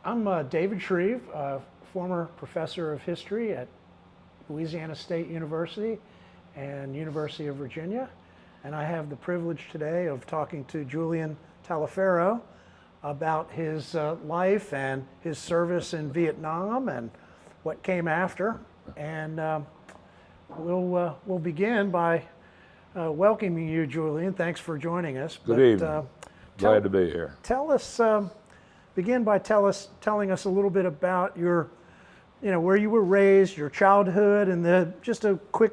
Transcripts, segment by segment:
I'm David Shreve, former professor of history at Louisiana State University and University of Virginia. And I have the privilege today of talking to Julian Taliaferro about his life and his service in Vietnam and what came after. And we'll begin by welcoming you, Julian. Thanks for joining us. Good evening. Glad to be here. Begin by telling us a little bit about your, where you were raised, your childhood, and just a quick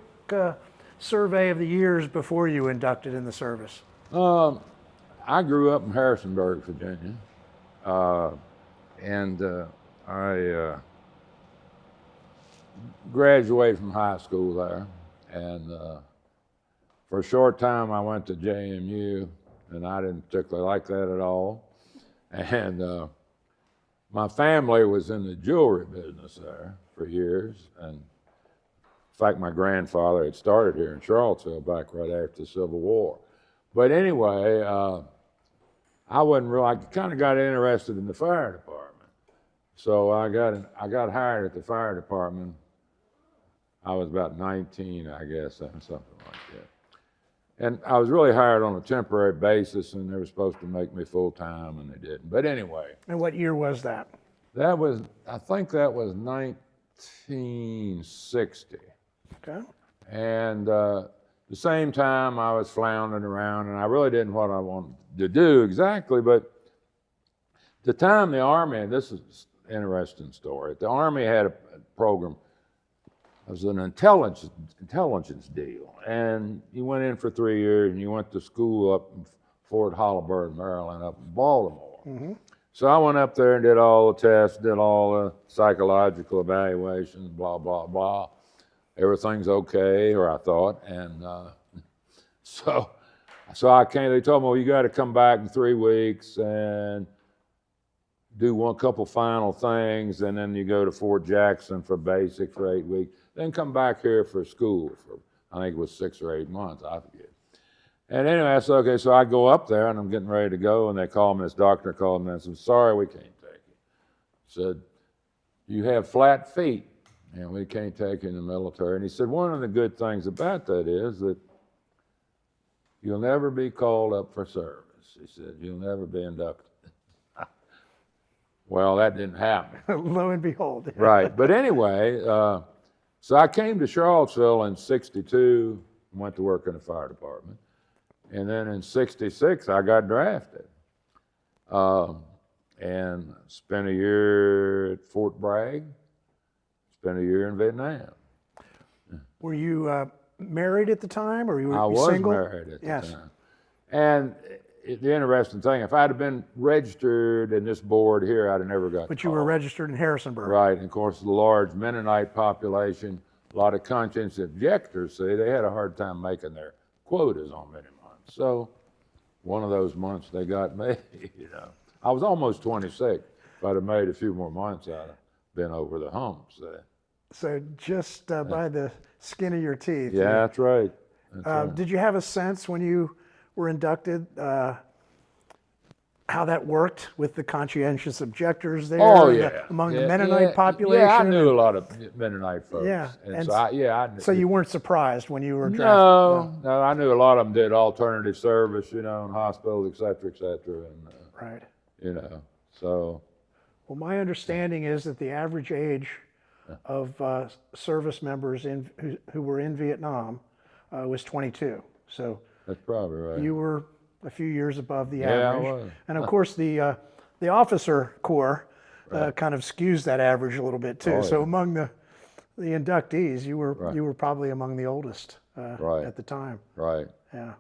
survey of the years before you inducted in the service. I grew up in Harrisonburg, Virginia, and I graduated from high school there, and for a short time I went to JMU, and I didn't particularly like that at all. And my family was in the jewelry business there for years, and in fact my grandfather had started here in Charlottesville back right after the Civil War. But anyway, I kind of got interested in the fire department. So I got hired at the fire department. I was about 19, I guess, something like that. And I was really hired on a temporary basis, and they were supposed to make me full-time, and they didn't. But anyway. And what year was that? I think that was 1960. Okay. And the same time I was floundering around, and I really didn't know what I wanted to do exactly, but at the time the Army, and this is an interesting story, the Army had a program. It was an intelligence deal, and you went in for 3 years, and you went to school up in Fort Holabird, Maryland, up in Baltimore. Mm-hmm. So I went up there and did all the tests, did all the psychological evaluations, blah, blah, blah. Everything's okay, or I thought, and so I came. They told me, well, you got to come back in 3 weeks and do a couple final things, and then you go to Fort Jackson for basic for 8 weeks. Then come back here for school for, I think it was 6 or 8 months, I forget. And anyway, I said, okay, so I go up there and I'm getting ready to go, and they call me, this doctor called me and said, sorry, we can't take you. Said, you have flat feet and we can't take you in the military. And he said, one of the good things about that is that you'll never be called up for service. He said, you'll never be inducted. Well, that didn't happen. Lo and behold. Right, but anyway, so I came to Charlottesville in '62, went to work in the fire department. And then in '66, I got drafted and spent a year at Fort Bragg, spent a year in Vietnam. Were you married at the time, or were you single? I was married at the time. And the interesting thing, if I'd have been registered in this board here, I'd have never got But you were registered in Harrisonburg. Right, and of course the large Mennonite population, a lot of conscientious objectors, see, they had a hard time making their quotas on many months. So one of those months they got me, I was almost 26. If I'd have made a few more months, I'd have been over the hump. So just by the skin of your teeth. Yeah, that's right. Right. Did you have a sense when you were inducted, how that worked with the conscientious objectors there? Oh, yeah. Among the Mennonite population? Yeah, I knew a lot of Mennonite folks. Yeah. So you weren't surprised when you were drafted? No, I knew a lot of them did alternative service, in hospitals, et cetera, and, right. So. Well, my understanding is that the average age of service members who were in Vietnam was 22. So. That's probably right. You were a few years above the average. I was. And of course, the officer corps kind of skews that average a little bit too. Oh, yeah. So among the inductees, you were probably among the oldest at the time. Right. Yeah.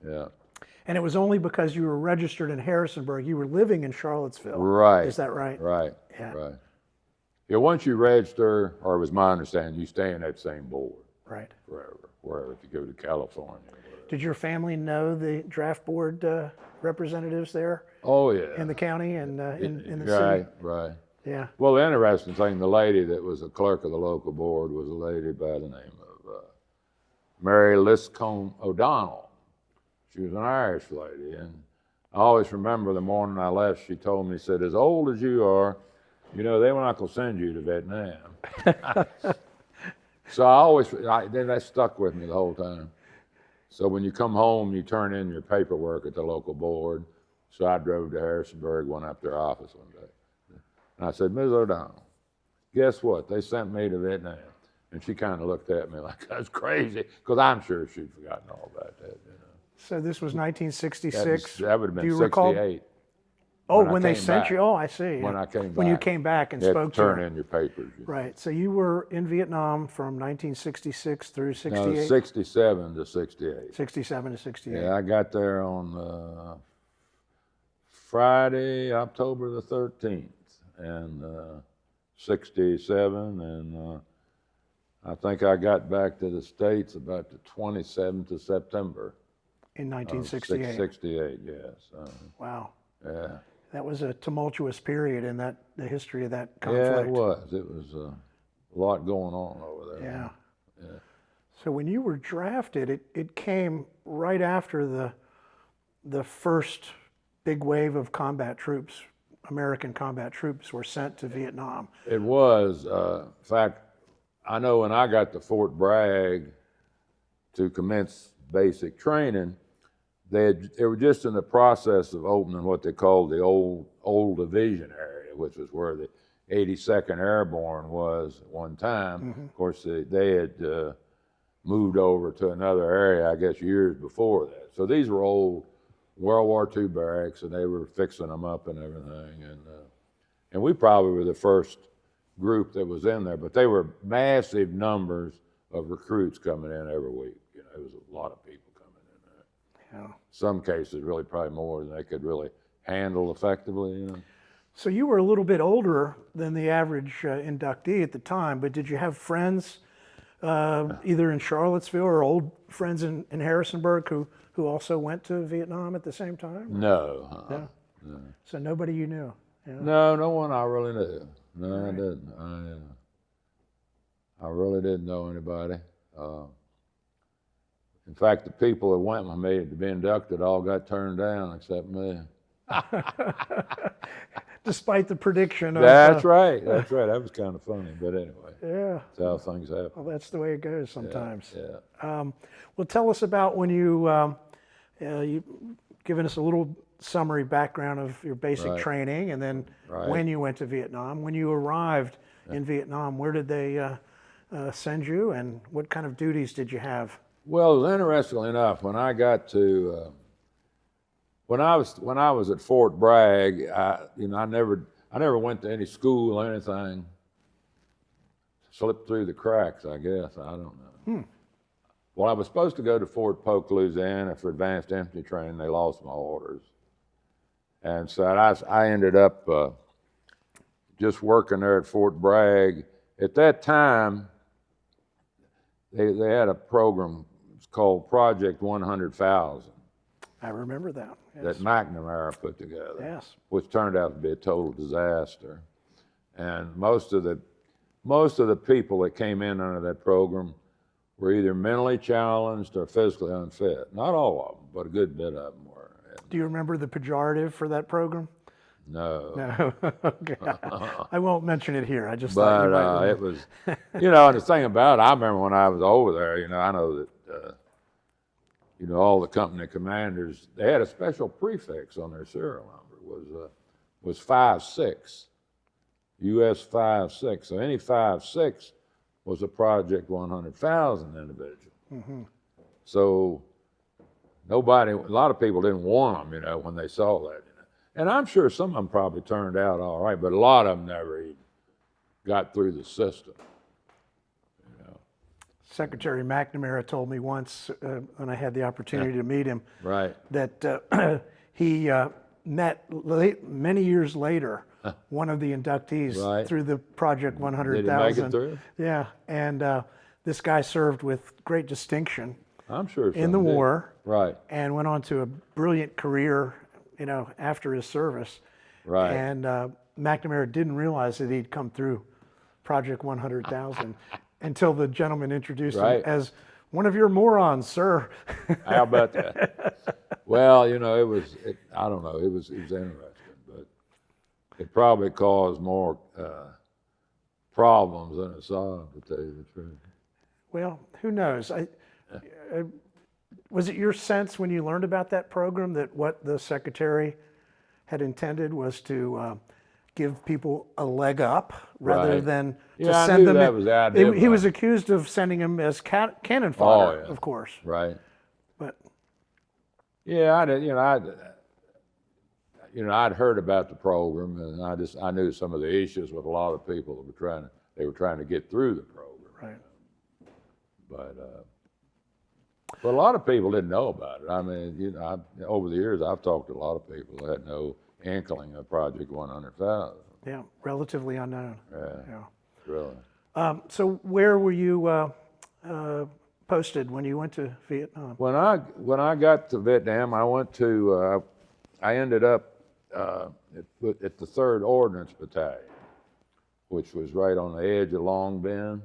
Yeah. And it was only because you were registered in Harrisonburg. You were living in Charlottesville. Right. Is that right? Right. Yeah. Right. Yeah. Once you register, or it was my understanding, you stay in that same board. Right. Forever. Wherever, if you go to California. Did your family know the draft board representatives there? Oh, yeah. In the county and in the city? Right. Yeah. Well, the interesting thing, the lady that was a clerk of the local board was a lady by the name of Mary Liscombe O'Donnell. She was an Irish lady, and I always remember the morning I left, she told me, said, as old as you are, you know, they were not going to send you to Vietnam. So then that stuck with me the whole time. So when you come home, you turn in your paperwork at the local board. So I drove to Harrisonburg, went up to their office one day. And I said, Ms. O'Donnell, guess what? They sent me to Vietnam. And she kind of looked at me like I was crazy, because I'm sure she'd forgotten all about that. You know. So this was 1966. That would have been Do you 68. recall? Oh, when they sent back. you? Oh, I see. When I came back. When you came back and You had spoke to turn her. in your papers. You know. Right. So you were in Vietnam from 1966 through 68? No, 67 to 68. 67 to 68. Yeah, I got there on Friday, October the 13th, and 67, and I think I got back to the States about the 27th of September. In 1968. 68, yes. Wow. Yeah. That was a tumultuous period in the history of that conflict. Yeah, it was. It was a lot going on over there. Yeah. Yeah. So when you were drafted, it came right after the first big wave of combat troops, American combat troops, were sent to Vietnam. It was. In fact, I know when I got to Fort Bragg to commence basic training, they were just in the process of opening what they called the old division area, which was where the 82nd Airborne was at one time. Mm-hmm. Of course, they had moved over to another area, I guess, years before that. So these were old World War II barracks, and they were fixing them up and everything. And we probably were the first group that was in there, but they were massive numbers of recruits coming in every week. You know, it was a lot of people coming in there. Yeah. Some cases, really probably more than they could really handle effectively. You know. So you were a little bit older than the average inductee at the time, but did you have friends either in Charlottesville or old friends in Harrisonburg who also went to Vietnam at the same time? No. No. No. So nobody you knew? Yeah. No one I really knew. No, right. I didn't. I really didn't know anybody. In fact, the people that went with me to be inducted all got turned down except me. Despite the prediction of... That's right. That was kind of funny, but anyway. Yeah. That's how things happen. Well, that's the way it goes sometimes. Yeah. Well, tell us about when you've given us a little summary background of your basic Right. training, and then Right. when you went to Vietnam. When you arrived in Vietnam, where did they send you, and what kind of duties did you have? Well, interestingly enough, when I got to when I was at Fort Bragg, I never went to any school or anything. Slipped through the cracks, I guess. I don't know. Well, I was supposed to go to Fort Polk, Louisiana for advanced infantry training. They lost my orders. And so I ended up just working there at Fort Bragg. At that time, they had a program, it's called Project 100,000. I remember that. Yes. That McNamara put together, Yes. which turned out to be a total disaster. And most of the people that came in under that program were either mentally challenged or physically unfit. Not all of them, but a good bit of them were. Do you remember the pejorative for that program? No. No. Okay. I won't mention it here. I just thought you might But it was, and the thing about it, I remember when I was over there, I know that, all the company commanders, they had a special prefix on their serial number, was 5-6, US 5-6. So any 5-6 was a Project 100,000 individual. Mm-hmm. So a lot of people didn't want them, when they saw that. And I'm sure some of them probably turned out all right, but a lot of them never even got through the system. Secretary McNamara told me once when I had the opportunity to meet him, Right. that he met many years later one of the inductees Right. through the Project 100,000. Did he make it through? Yeah, and this guy served with great distinction I'm sure in the some did. war, Right. and went on to a brilliant career, after his service. Right. And McNamara didn't realize that he'd come through Project 100,000 until the gentleman introduced him Right. as One of your morons, sir. How about that? Well, you know, I don't know, it was interesting, but it probably caused more problems than it solved, to tell you the truth. Well, who knows? Was it your sense when you learned about that program that what the secretary had intended was to give people a leg up rather Right. than to Yeah, I send knew them? that was the idea He was behind accused of sending him as cannon fodder, yeah. of course. Right. But Yeah, I did. I'd heard about the program, and I knew some of the issues with a lot of people that they were trying to get through the program. right. But a lot of people didn't know about it. I mean, over the years, I've talked to a lot of people that had no inkling of Project 100,000. Yeah, relatively unknown. Yeah, really. So where were you posted when you went to Vietnam? When I got to Vietnam, I ended up at the 3rd Ordinance Battalion, which was right on the edge of Long Binh.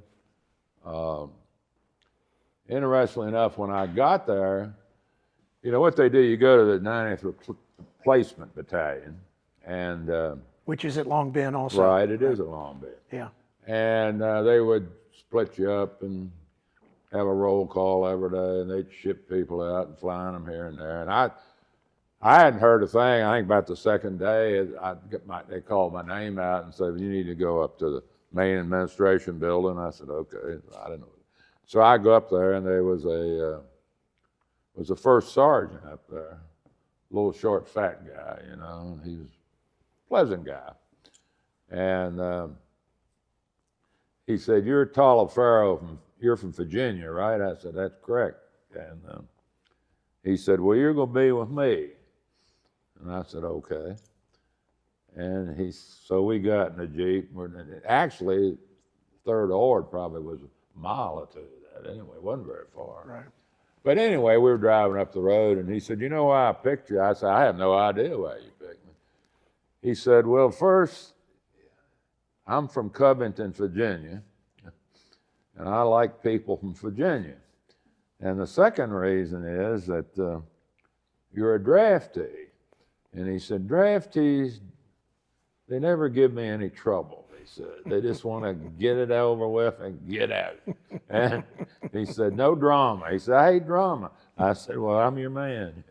Interestingly enough, when I got there, you know what they do, you go to the 90th Replacement Battalion, and Which is at Long Binh also. right, it is at Long Binh. Yeah. And they would split you up and have a roll call every day, and they'd ship people out and flying them here and there. And I hadn't heard a thing. I think about the second day, they called my name out and said, "You need to go up to the main administration building." I said, "Okay." I didn't know. So I go up there, and there was a first sergeant up there, little short, fat guy, you know. And he was a pleasant guy, and he said, "You're Taliaferro you're from Virginia, right?" I said, "That's correct." And he said, "Well, you're going to be with me." And I said, "Okay." And so we got in a Jeep. Actually, 3rd Ord probably was a mile or two of that anyway. It wasn't very far. Right. But anyway, we were driving up the road, and he said, "You know why I picked you?" I said, "I have no idea why you picked me." He said, "Well, first, I'm from Covington, Virginia, and I like people from Virginia. And the second reason is that you're a draftee." And he said, "Draftees, they never give me any trouble," he said. "They just want to get it over with and get out." And he said, "No drama." He said, "I hate drama." I said, "Well, I'm your man."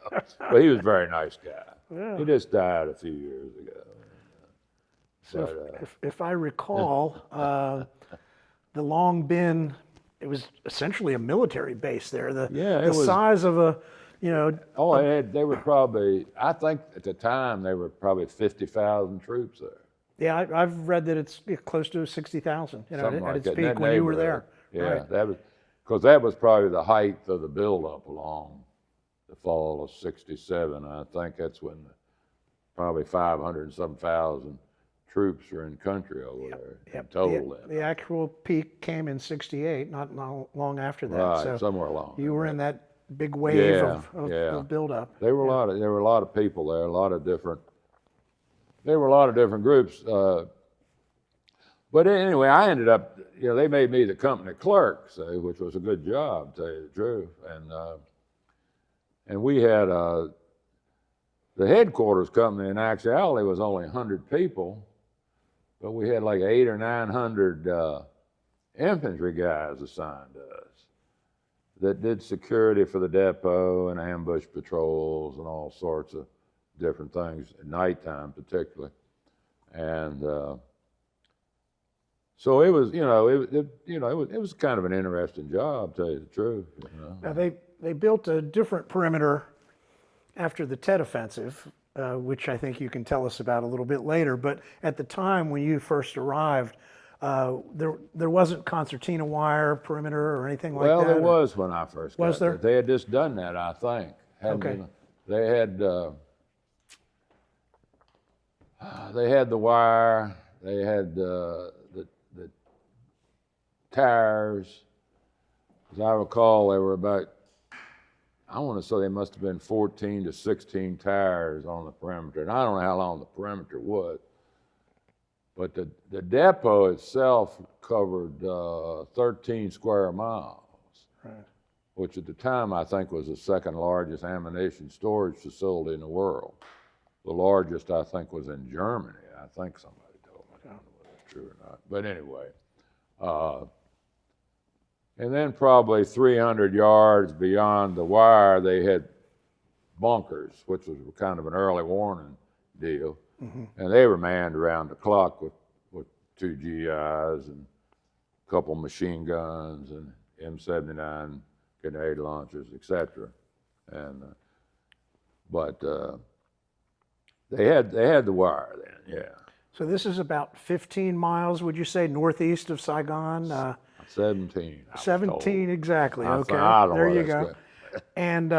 But he was a very nice guy. Yeah. He just died a few years ago. So if I recall, the Long Binh, it was essentially a military base there. The size of a, you know. Oh, they were probably, I think at the time, they were probably 50,000 troops there. Yeah, I've read that it's close to 60,000, you know, Something at like its that, peak when you were there. Yeah, Right. that was probably the height of the buildup along the fall of '67. I think that's when probably 500 and some thousand troops were in country over there in total. The actual peak came in '68, not long after that. Right, So somewhere along. you were in that big wave of buildup. There were a lot of people there, there were a lot of different groups. But anyway, I ended up, you know, they made me the company clerk, which was a good job, to tell you the truth. And we had the headquarters company in actuality was only 100 people, but we had like 800 or 900 infantry guys assigned to us that did security for the depot and ambush patrols and all sorts of different things at nighttime particularly. And so it was, it was kind of an interesting job, to tell you the truth. You know? Now they built a different perimeter after the Tet Offensive, which I think you can tell us about a little bit later. But at the time when you first arrived, there wasn't concertina wire perimeter or anything like that? Well, there was when I first got Was there? They had just done that, I think. Okay. They had the wire, they had the tires. As I recall, there were about, I want to say they must have been 14 to 16 tires on the perimeter. And I don't know how long the perimeter was. But the depot itself covered 13 square miles. Right. which at the time I think was the second largest ammunition storage facility in the world. The largest I think was in Germany. I think somebody told me. I don't know whether it's true or not. But anyway, and then probably 300 yards beyond the wire, they had bunkers, which was kind of an early warning deal. Mm-hmm. And they were manned around the clock with 2 GIs and a couple machine guns and M79 grenade launchers, etc. And but they had the wire then, yeah. So this is about 15 miles, would you say, northeast of Saigon? 17. 17 exactly. Okay, I don't there know you go. Good. And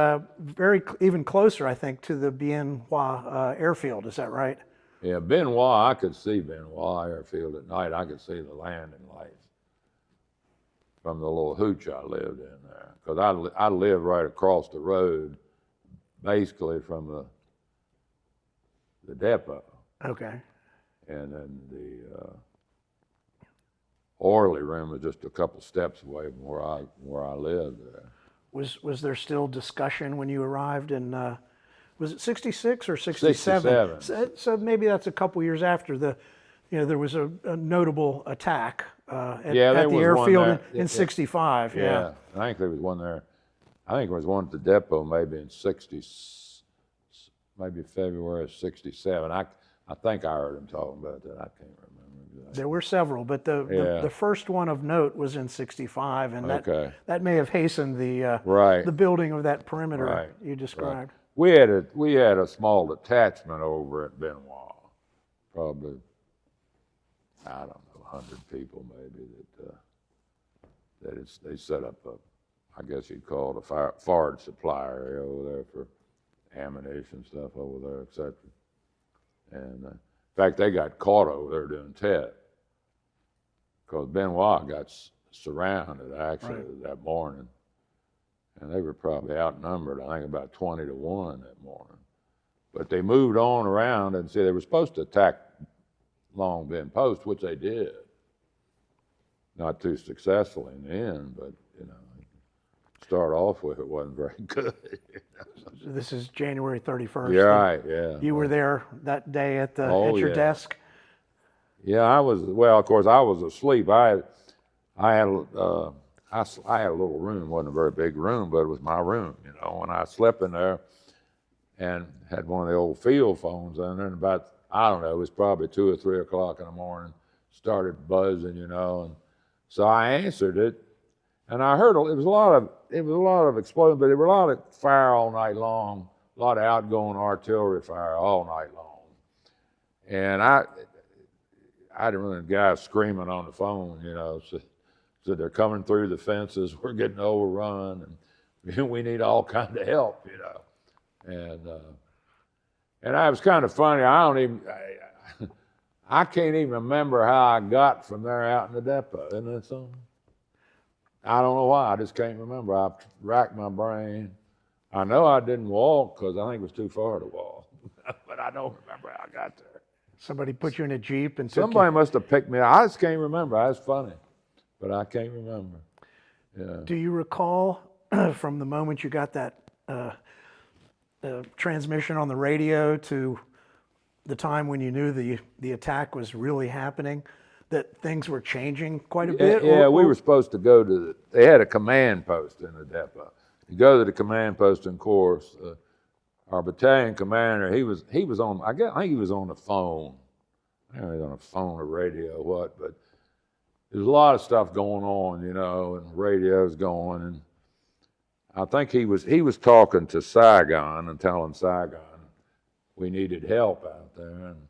even closer, I think, to the Bien Hoa airfield. Is that right? Yeah, Binh Hoa, I could see Binh Hoa airfield at night. I could see the landing lights from the little hooch I lived in there. Because I lived right across the road, basically from the depot. Okay. And then the orderly room was just a couple steps away from where I lived there. Was there still discussion when you arrived in, was it 66 or 67? 67. So maybe that's a couple years after there was a notable attack at the airfield in 65. Yeah, I think there was one there. I think there was one at the depot maybe in 60, maybe February of 67. I think I heard him talking about that. I can't remember exactly. There were several, but the first one of note was in 65, and that may have hastened the building of that perimeter you described. Right. We had a small detachment over at Bien Hoa, probably, I don't know, 100 people maybe they set up I guess you'd call it a forward supply area over there for ammunition stuff over there, etc. And in fact, they got caught over there doing tests because Bien Hoa got surrounded actually that morning, and they were probably outnumbered. I think about 20 to 1 that morning. But they moved on around and see they were supposed to attack Long Binh Post, which they did. Not too successfully in the end, but start off with it wasn't very good. This is January 31st. Yeah, right. Yeah. You were there that day at your desk. Yeah, I was. Well, of course, I was asleep. I had a little room. It wasn't a very big room, but it was my room. And I slept in there and had one of the old field phones in there. And about, I don't know, it was probably 2 or 3 o'clock in the morning. Started buzzing, and so I answered it. And I heard it was a lot of explosions, but there were a lot of fire all night long, a lot of outgoing artillery fire all night long. And I didn't really, the guy screaming on the phone, so they're coming through the fences, we're getting overrun, and we need all kinds of help, And I was kind of funny. I can't even remember how I got from there out in the depot. Isn't that something? I don't know why. I just can't remember. I racked my brain. I know I didn't walk because I think it was too far to walk. But I don't remember how I got there. Somebody put you in a Jeep and somebody must have picked me up. I just can't remember. That's funny. But I can't remember. Yeah. Do you recall from the moment you got that transmission on the radio to the time when you knew the attack was really happening, that things were changing quite a bit? Yeah, we were supposed to go to they had a command post in the depot. You go to the command post, and of course, our battalion commander, he was on, I think he was on the phone. I don't know if he was on a phone or radio or what, but there's a lot of stuff going on, and radio's going, and I think he was talking to Saigon and telling Saigon we needed help out there, and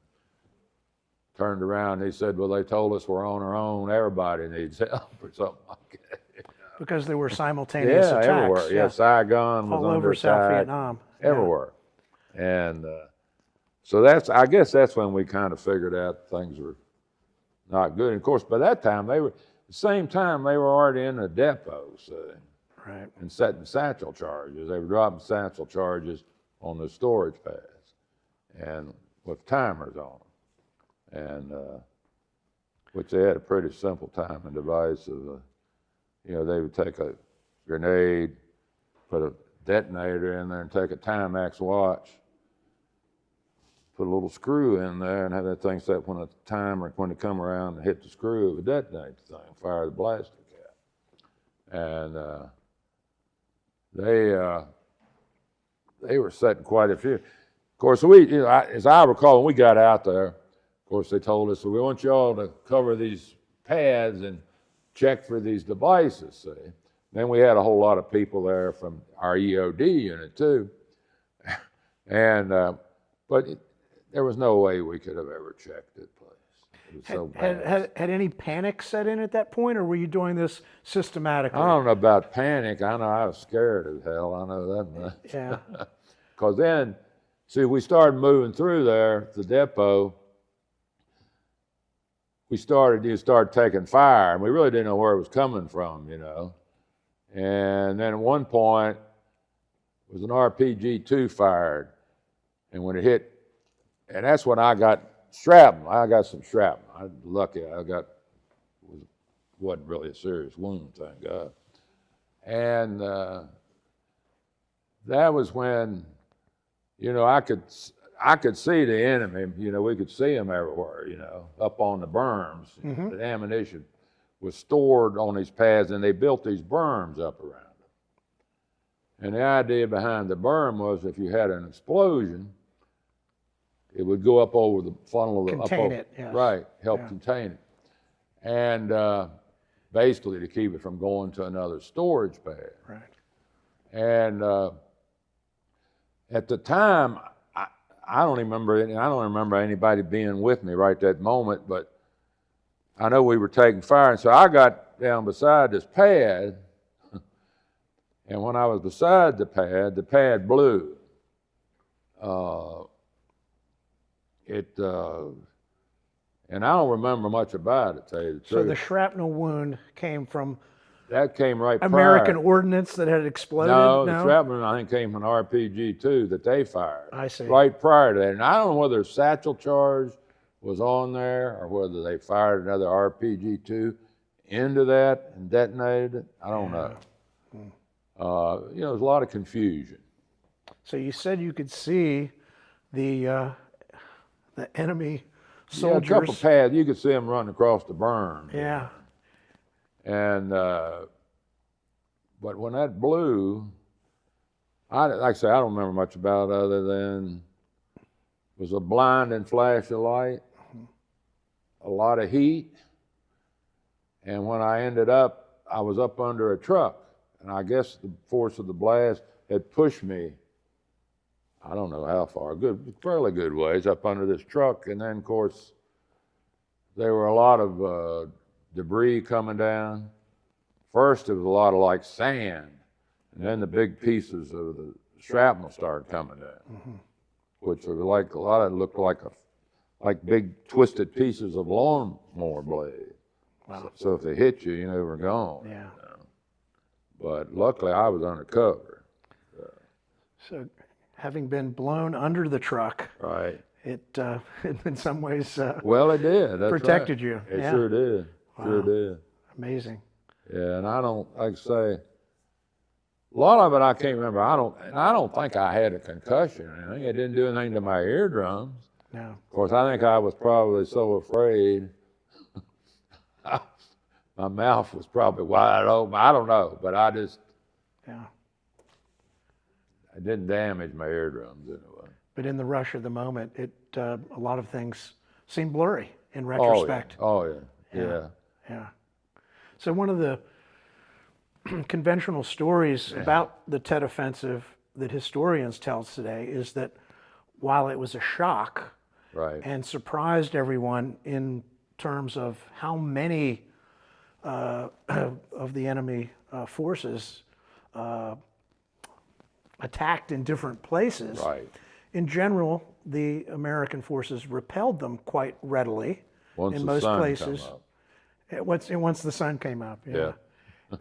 turned around and he said, well, they told us we're on our own. Everybody needs help or something like that. Because there were simultaneous attacks. Everywhere. Yeah, Saigon was all under over South attack. Vietnam. Everywhere. Yeah. And so I guess that's when we kind of figured out things were not good. And of course, by that time, the same time, they were already in the depots and setting satchel charges. They were dropping satchel charges on the storage pads and with timers on them. And which they had a pretty simple timing device of, they would take grenade, put a detonator in there and take a Timex watch, put a little screw in there and have that thing set when it's timer, when it come around and hit the screw, it would detonate the thing, fire the blaster cap. And they were setting quite a few. Of course, as I recall, when we got out there, of course, they told us, we want y'all to cover these pads and check for these devices, see. Then we had a whole lot of people there from our EOD unit too. And, but there was no way we could have ever checked that place. It was so bad. Had any panic set in at that point, or were you doing this systematically? I don't know about panic. I know I was scared as hell. I know that much. Yeah. Because then, see, we started moving through there, the depot. You started taking fire, and we really didn't know where it was coming from, you know. And then at one point, it was an RPG-2 fired, and when it hit, and that's when I got shrapnel. I got some shrapnel. I was lucky. Wasn't really a serious wound, thank God. And that was when, you know, I could see the enemy. You know, we could see them everywhere. You know, up on the berms. Mm-hmm. The ammunition was stored on these pads, and they built these berms up around them. And the idea behind the berm was, if you had an explosion, it would go up over the funnel of the contain it, yes. Right, help contain it, and basically to keep it from going to another storage pad. Right. And at the time, I don't remember anybody being with me right that moment, but I know we were taking fire, and so I got down beside this pad, and when I was beside the pad blew. And I don't remember much about it, to tell you the truth. So the shrapnel wound came from that came right American prior. Ordinance that had exploded? No, the shrapnel I think came from an RPG-2 that they fired. I see. Right prior to that. And I don't know whether a satchel charge was on there or whether they fired another RPG-2 into that and detonated it. I don't know. You know, there's a lot of confusion. So you said you could see the enemy soldiers. Yeah, a couple pads, you could see them running across the berm. Yeah. And, but when that blew, like I say, I don't remember much about it other than it was a blinding flash of light, a lot of heat, and when I ended up, I was up under a truck, and I guess the force of the blast had pushed me, I don't know how far, fairly good ways up under this truck, and then of course, there were a lot of debris coming down. First, it was a lot of like sand, and then the big pieces of the shrapnel started coming down, which were like a lot of it looked like big twisted pieces of lawnmower blade. Wow. So if they hit you, you know, they were gone. Yeah. You know? But luckily, I was under cover. So, having been blown under the truck, right? It in some ways well, it did. That's protected right. you. It Yeah. sure did. Wow. Sure did. Amazing. Yeah, and I don't, like I say, a lot of it I can't remember. I don't think I had a concussion or anything. It didn't do anything to my eardrums. No. Of course, I think I was probably so afraid. My mouth was probably wide open. I don't know, but I didn't damage my eardrums anyway. But in the rush of the moment, a lot of things seem blurry in retrospect. Oh yeah. Yeah. So one of the conventional stories about the Tet Offensive that historians tell us today is that while it was a shock and surprised everyone in terms of how many of the enemy forces attacked in different places, in general, the American forces repelled them quite readily in most places. Once the sun came up, yeah.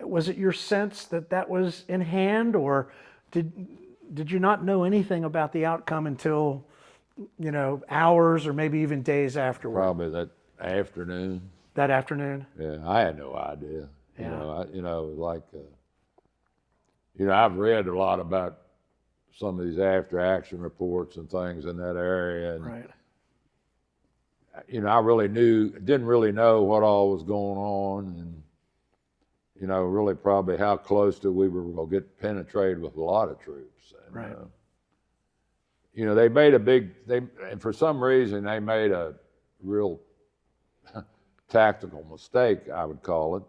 Was it your sense that that was in hand, or did you not know anything about the outcome until, hours or maybe even days afterward? Probably that afternoon. That afternoon? Yeah, I had no idea. Yeah. It was like, you know, I've read a lot about some of these after-action reports and things in that area, and Right. you know, I didn't really know what all was going on, and you know, really probably how close to we were going to get penetrated with a lot of troops. And, Right. You know, and for some reason they made a real tactical mistake, I would call it,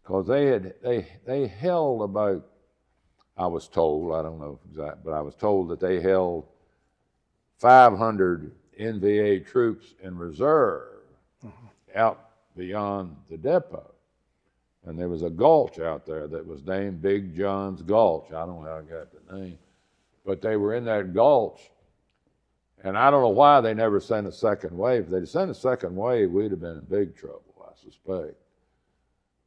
because they held about, I was told, I don't know exactly, but I was told that they held 500 NVA troops in reserve out beyond the depot. And there was a gulch out there that was named Big John's Gulch. I don't know how I got the name. But they were in that gulch. And I don't know why they never sent a second wave. If they'd sent a second wave, we'd have been in big trouble, I suspect.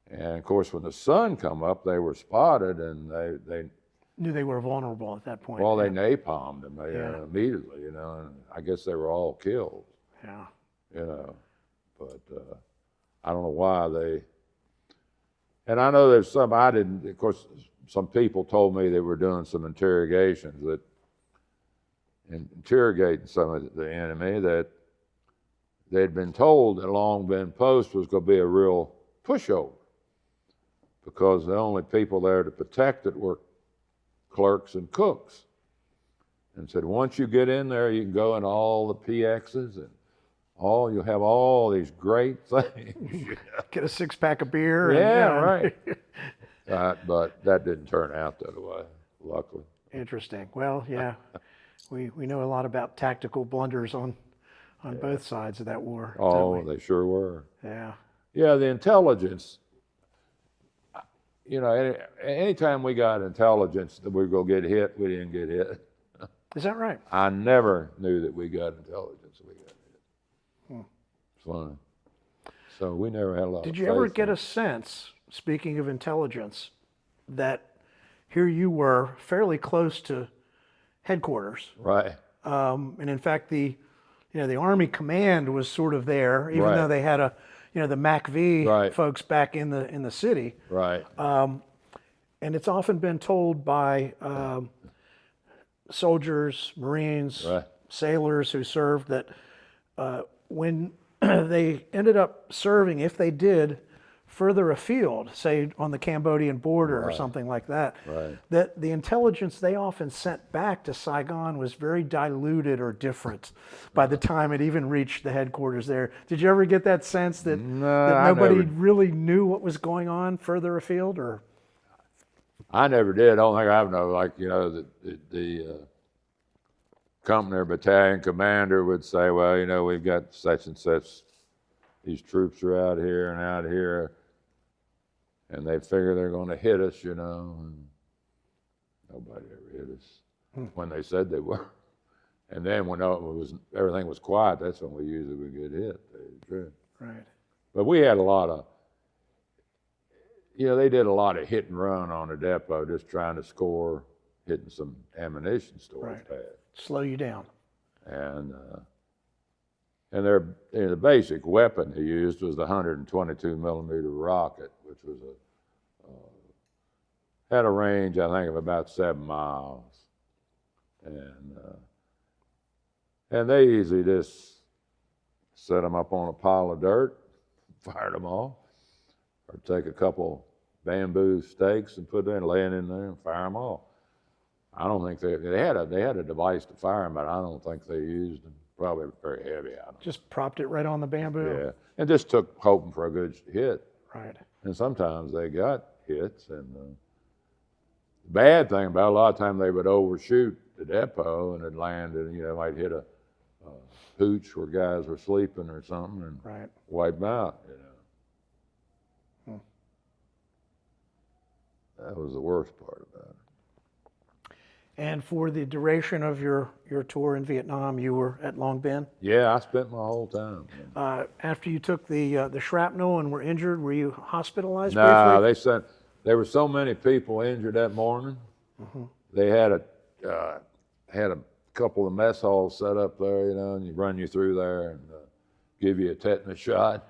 And of course, when the sun come up, they were spotted, and they Knew they were vulnerable at that point. well, yeah. they napalmed them immediately, you know, and I guess they were all killed. Yeah. You know, but I don't know why and I know there's some, of course, some people told me they were doing some interrogations interrogating some of the enemy, that they'd been told that Long Binh Post was going to be a real pushover, because the only people there to protect it were clerks and cooks, and said once you get in there, you can go in all the PXs and you'll have all these great things. Get a 6-pack of beer. Yeah, right. But that didn't turn out that way, luckily. Interesting. Well, yeah, we know a lot about tactical blunders on both sides of that war. Oh, don't we? they sure were. Yeah. Yeah, the intelligence. You know, anytime we got intelligence that we were going to get hit, we didn't get hit. Is that right? I never knew that we got intelligence. We got hit. It's funny. So we never had a lot Did of you ever faith get in a sense, speaking of intelligence, that here you were fairly close to headquarters? Right. And in fact, the Army command was sort of there, even Right. though they had the MACV Right. folks back in the city. Right. And it's often been told by soldiers, Marines, Right. sailors who served that when they ended up serving, if they did, further afield, say on the Cambodian border or something like that, Right. that the intelligence they often sent back to Saigon was very diluted or different by the time it even reached the headquarters there. Did you ever get that sense that, I nobody never- really knew what was going on further afield? Or I never did. I don't think I know. Like, you know, the company or battalion commander would say, well, you know, we've got such and such, these troops are out here and out here, and they figure they're going to hit us, you know, and nobody ever hit us when they said they were. And then when everything was quiet, that's when we usually would get hit. To tell you the truth. right, But we had a lot of, you know, they did a lot of hit and run on the depot, just trying to score, hitting some ammunition stores Right. pad. slow you down. And the basic weapon he used was the 122 millimeter rocket, which was had a range, I think, of about 7 miles. And they easily just set them up on a pile of dirt, fired them off, or take a couple bamboo stakes and put them laying in there and fire them off. I don't think they had a device to fire them, but I don't think they used them. Probably very heavy. I don't know. Just propped it right on the bamboo. Yeah, and just took hoping for a good hit. Right. And sometimes they got hits. And the bad thing about it, a lot of times they would overshoot the depot and it'd land and, you know, might hit a hooch where guys were sleeping or something and Right. wipe them out, you know. That was the worst part about it. And for the duration of your tour in Vietnam, you were at Long Binh. Yeah, I spent my whole time. After you took the shrapnel and were injured, were you hospitalized No, briefly? there were so many people injured that morning. They had a couple of mess halls set up there, you know, and you run you through there and give you a tetanus shot.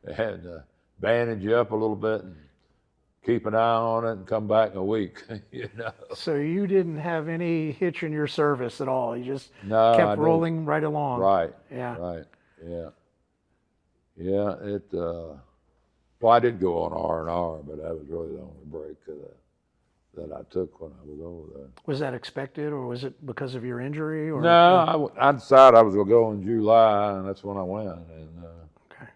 They had to bandage you up a little bit and keep an eye on it and come back in a week, you know. So you didn't have any hitch in your service at all. You just No, I kept didn't. rolling right along. Right. Yeah. Right. Yeah. Yeah. Well, I did go on R&R, but that was really the only break that I took when I was over there. Was that expected, or was it because of your injury? Or No, I decided I was going to go in July, and that's when I went. And Okay.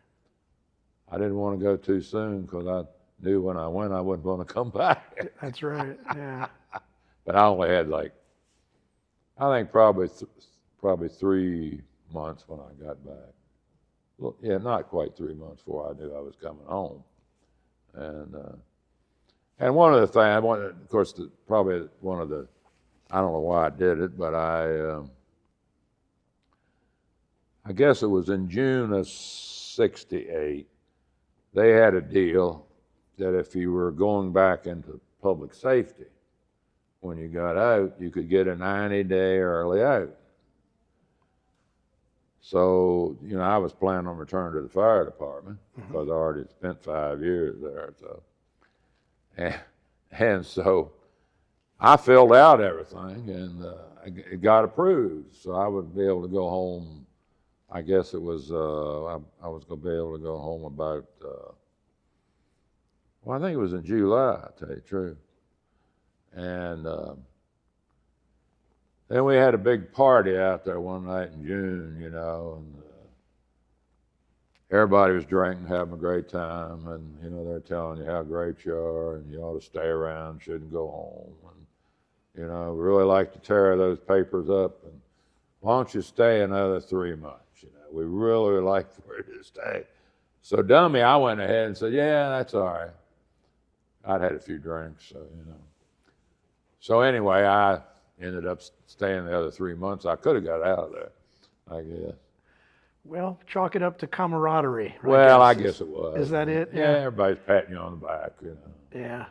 I didn't want to go too soon because I knew when I went I wasn't going to come back. That's right. Yeah. But I only had I think probably 3 months when I got back. Well, yeah, not quite 3 months before I knew I was coming home. And one of the things, of course, probably one of the, I don't know why I did it, but I guess it was in June of '68, they had a deal that if you were going back into public safety, when you got out, you could get a 90-day early out. So, you know, I was planning on returning to the fire department because I already spent 5 years there. So, and so I filled out everything, and it got approved. So I would be able to go home. I guess it was, I was going to be able to go home about, well, I think it was in July, to tell you the truth. And then we had a big party out there one night in June, you know, and everybody was drinking, having a great time, and, you know, they're telling you how great you are, and you ought to stay around, shouldn't go home. And, you know, we really like to tear those papers up, and why don't you stay another 3 months? You know, we really would like for you to stay. So dummy, I went ahead and said, yeah, that's all right. I'd had a few drinks, so, you know. So anyway, I ended up staying the other 3 months. I could have got out of there, I guess. Well, chalk it up to camaraderie. Well, I guess it was. Is that it? Yeah, everybody's patting you on the back, you know. Yeah.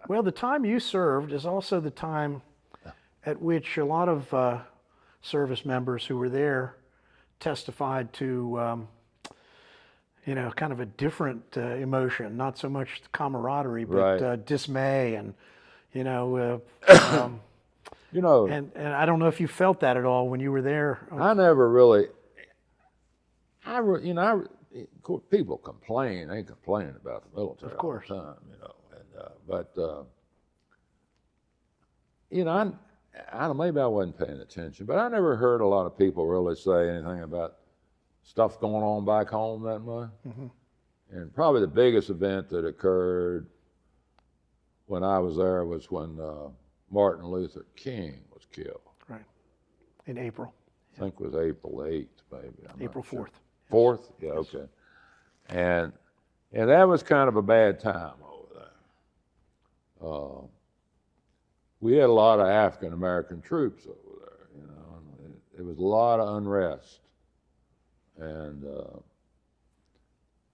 Well, the time you served is also the time at which a lot of service members who were there testified to, you know, kind of a different emotion, not so much camaraderie, but Right. Dismay and, you know, You know, and I don't know if you felt that at all when you were there. I never really, you know, of course, people complain. They complain about the military Of course. all the time, you know. And, but, you know, I don't know, maybe I wasn't paying attention, but I never heard a lot of people really say anything about stuff going on back home that much. Mm-hmm. And probably the biggest event that occurred when I was there was when Martin Luther King was killed. Right. In April. I think it was April 8th, maybe. April 4th. 4th? Yeah, okay. And that was kind of a bad time over there. We had a lot of African American troops over there, you know, and there was a lot of unrest. And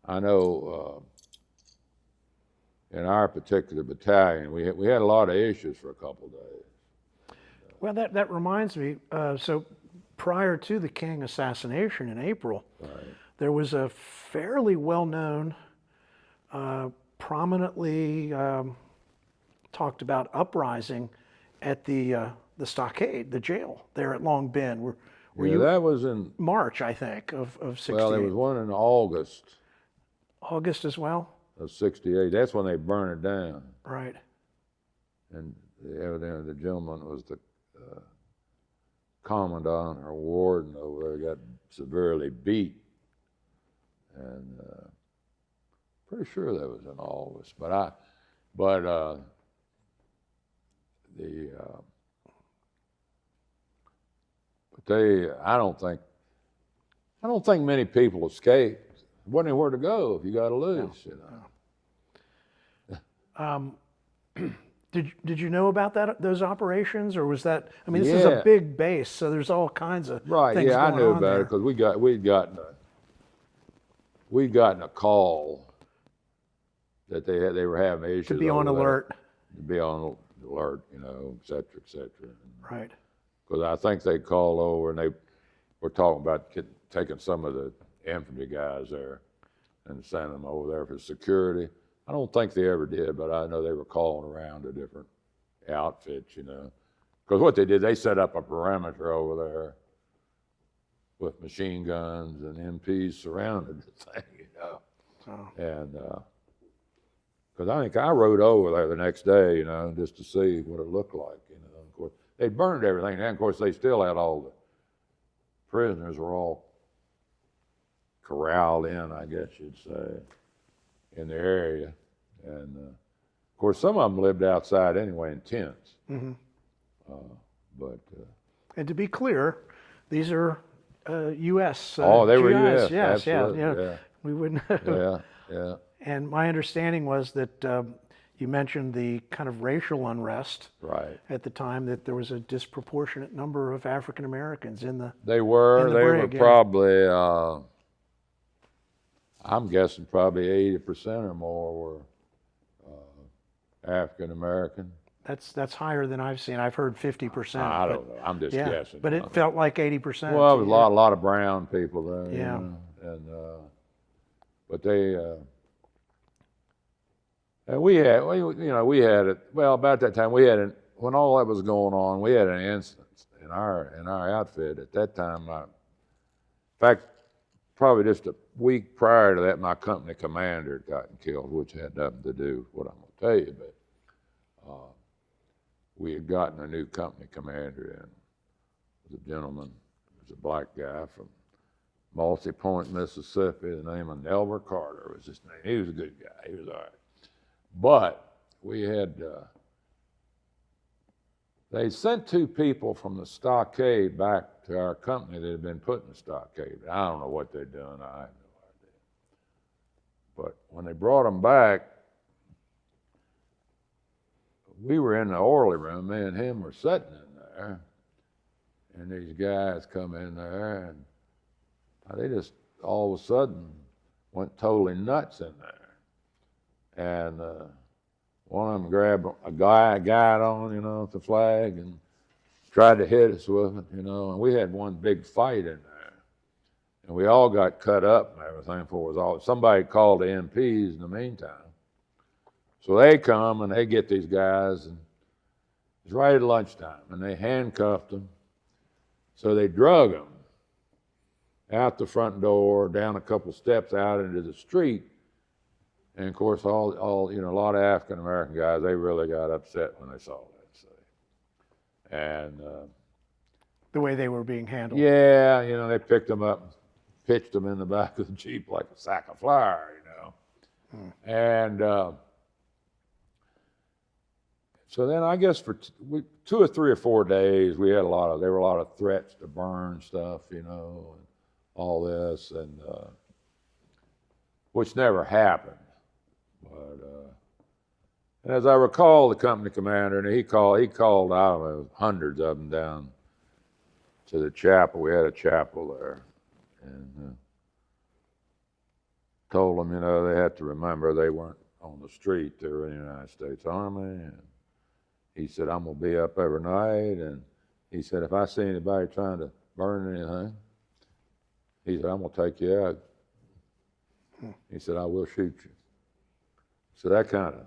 I know in our particular battalion, we had a lot of issues for a couple of days. Well, that reminds me. So prior to the King assassination in April, Right. there was a fairly well-known, prominently talked about uprising at the stockade, the jail there at Long Binh. Were Yeah, you that was in, March, I think, of 68? well, there was one in August August as well? of '68. That's when they burned it down. Right. And evidently the gentleman was the commandant or warden over there, got severely beat. And pretty sure that was in August. But I don't think many people escaped. There wasn't anywhere to go if you got loose, you know. Did you know about those operations, or was that? I mean, this is a Yeah. big base, so there's all kinds of Right, things yeah, I going knew on about there. it because we'd gotten a call that they were having issues. To be on over there. alert. To be on alert, you know, et cetera, et cetera. Right. Because I think they called over and they were talking about taking some of the infantry guys there and sending them over there for security. I don't think they ever did, but I know they were calling around to different outfits, you know. Because what they did, they set up a perimeter over there with machine guns and MPs surrounded the thing, you know. Oh. And because I think I rode over there the next day, you know, just to see what it looked like, you know. Of course, they burned everything, and of course they still had all the prisoners were all corralled in, I guess you'd say, in the area. And of course, some of them lived outside anyway in tents. Mm-hmm. And to be clear, these are U.S. Oh, they were GIs. U.S. Yes, Absolutely. yeah. We wouldn't. Yeah. And my understanding was that you mentioned the kind of racial unrest Right. at the time, that there was a disproportionate number of African Americans in the. They were. In the They Bragg, were yeah. probably. I'm guessing probably 80% or more were African American. That's higher than I've seen. I've heard 50%. I don't know. I'm just guessing. But it felt like 80%. Well, there was a lot of brown people there. Yeah. You know, and but they. And we had it. Well, about that time we had when all that was going on, we had an instance in our outfit at that time. In fact, probably just a week prior to that, my company commander had gotten killed, which had nothing to do with what I'm going to tell you. But we had gotten a new company commander in. It was a gentleman, he was a black guy from Multi Point, Mississippi. The name of Nelbert Carter was his name. He was a good guy. He was all right. But we had, they sent two people from the stockade back to our company that had been put in the stockade. I don't know what they'd done. I have no idea. But when they brought them back, we were in the orderly room. Me and him were sitting in there. And these guys come in there, and they just all of a sudden went totally nuts in there. And one of them grabbed a guide on, you know, with the flag, and tried to hit us with it, you know. And we had one big fight in there, and we all got cut up and everything. For it was all somebody called the MPs in the meantime. So they come and they get these guys, and it's right at lunchtime, and they handcuffed them. So they drug them out the front door, down a couple steps out into the street. And of course, all you know, a lot of African American guys, they really got upset when they saw that. So. And the way they were being handled. Yeah, you know, they picked them up, and pitched them in the back of the Jeep like a sack of flour, you know. And so then I guess for 2 or 3 or 4 days, we had there were a lot of threats to burn stuff, you know, and all this, and which never happened. But and as I recall, the company commander, and he called, I don't know, hundreds of them down to the chapel. We had a chapel there, and told them, you know, they had to remember they weren't on the street; they were in the United States Army. And he said, "I'm gonna be up every night," and he said, "If I see anybody trying to burn anything," he said, "I'm gonna take you out." He said, "I will shoot you." So that kind of,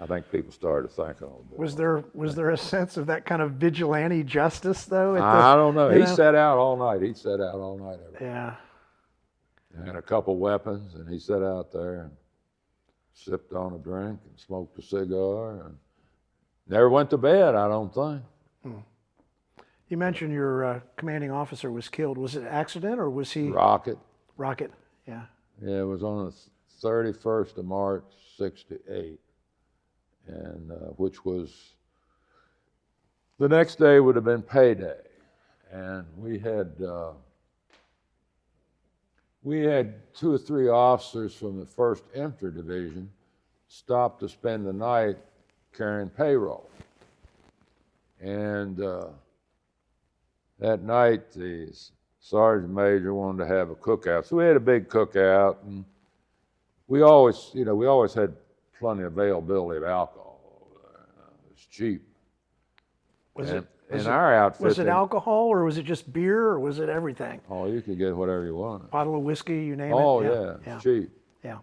I think people started to think a little bit. Was there a sense of that kind of vigilante justice, though? I don't know. He sat out all night. He sat out all night. Yeah. He had a couple weapons, and he sat out there and sipped on a drink and smoked a cigar and never went to bed, I don't think. You mentioned your commanding officer was killed. Was it an accident, or was he? Rocket. Yeah. Yeah, it was on the 31st of March, 1968, and which was, the next day would have been payday. And we had 2 or 3 officers from the 1st Infantry Division stopped to spend the night carrying payroll. And that night, the sergeant major wanted to have a cookout. So we had a big cookout, and we always had plenty of availability of alcohol over there. It was cheap. Our outfit, was it alcohol, or was it just beer, or was it everything? Oh, you could get whatever you wanted. Bottle of whiskey, you name it. Oh, yeah, it's cheap. Yeah.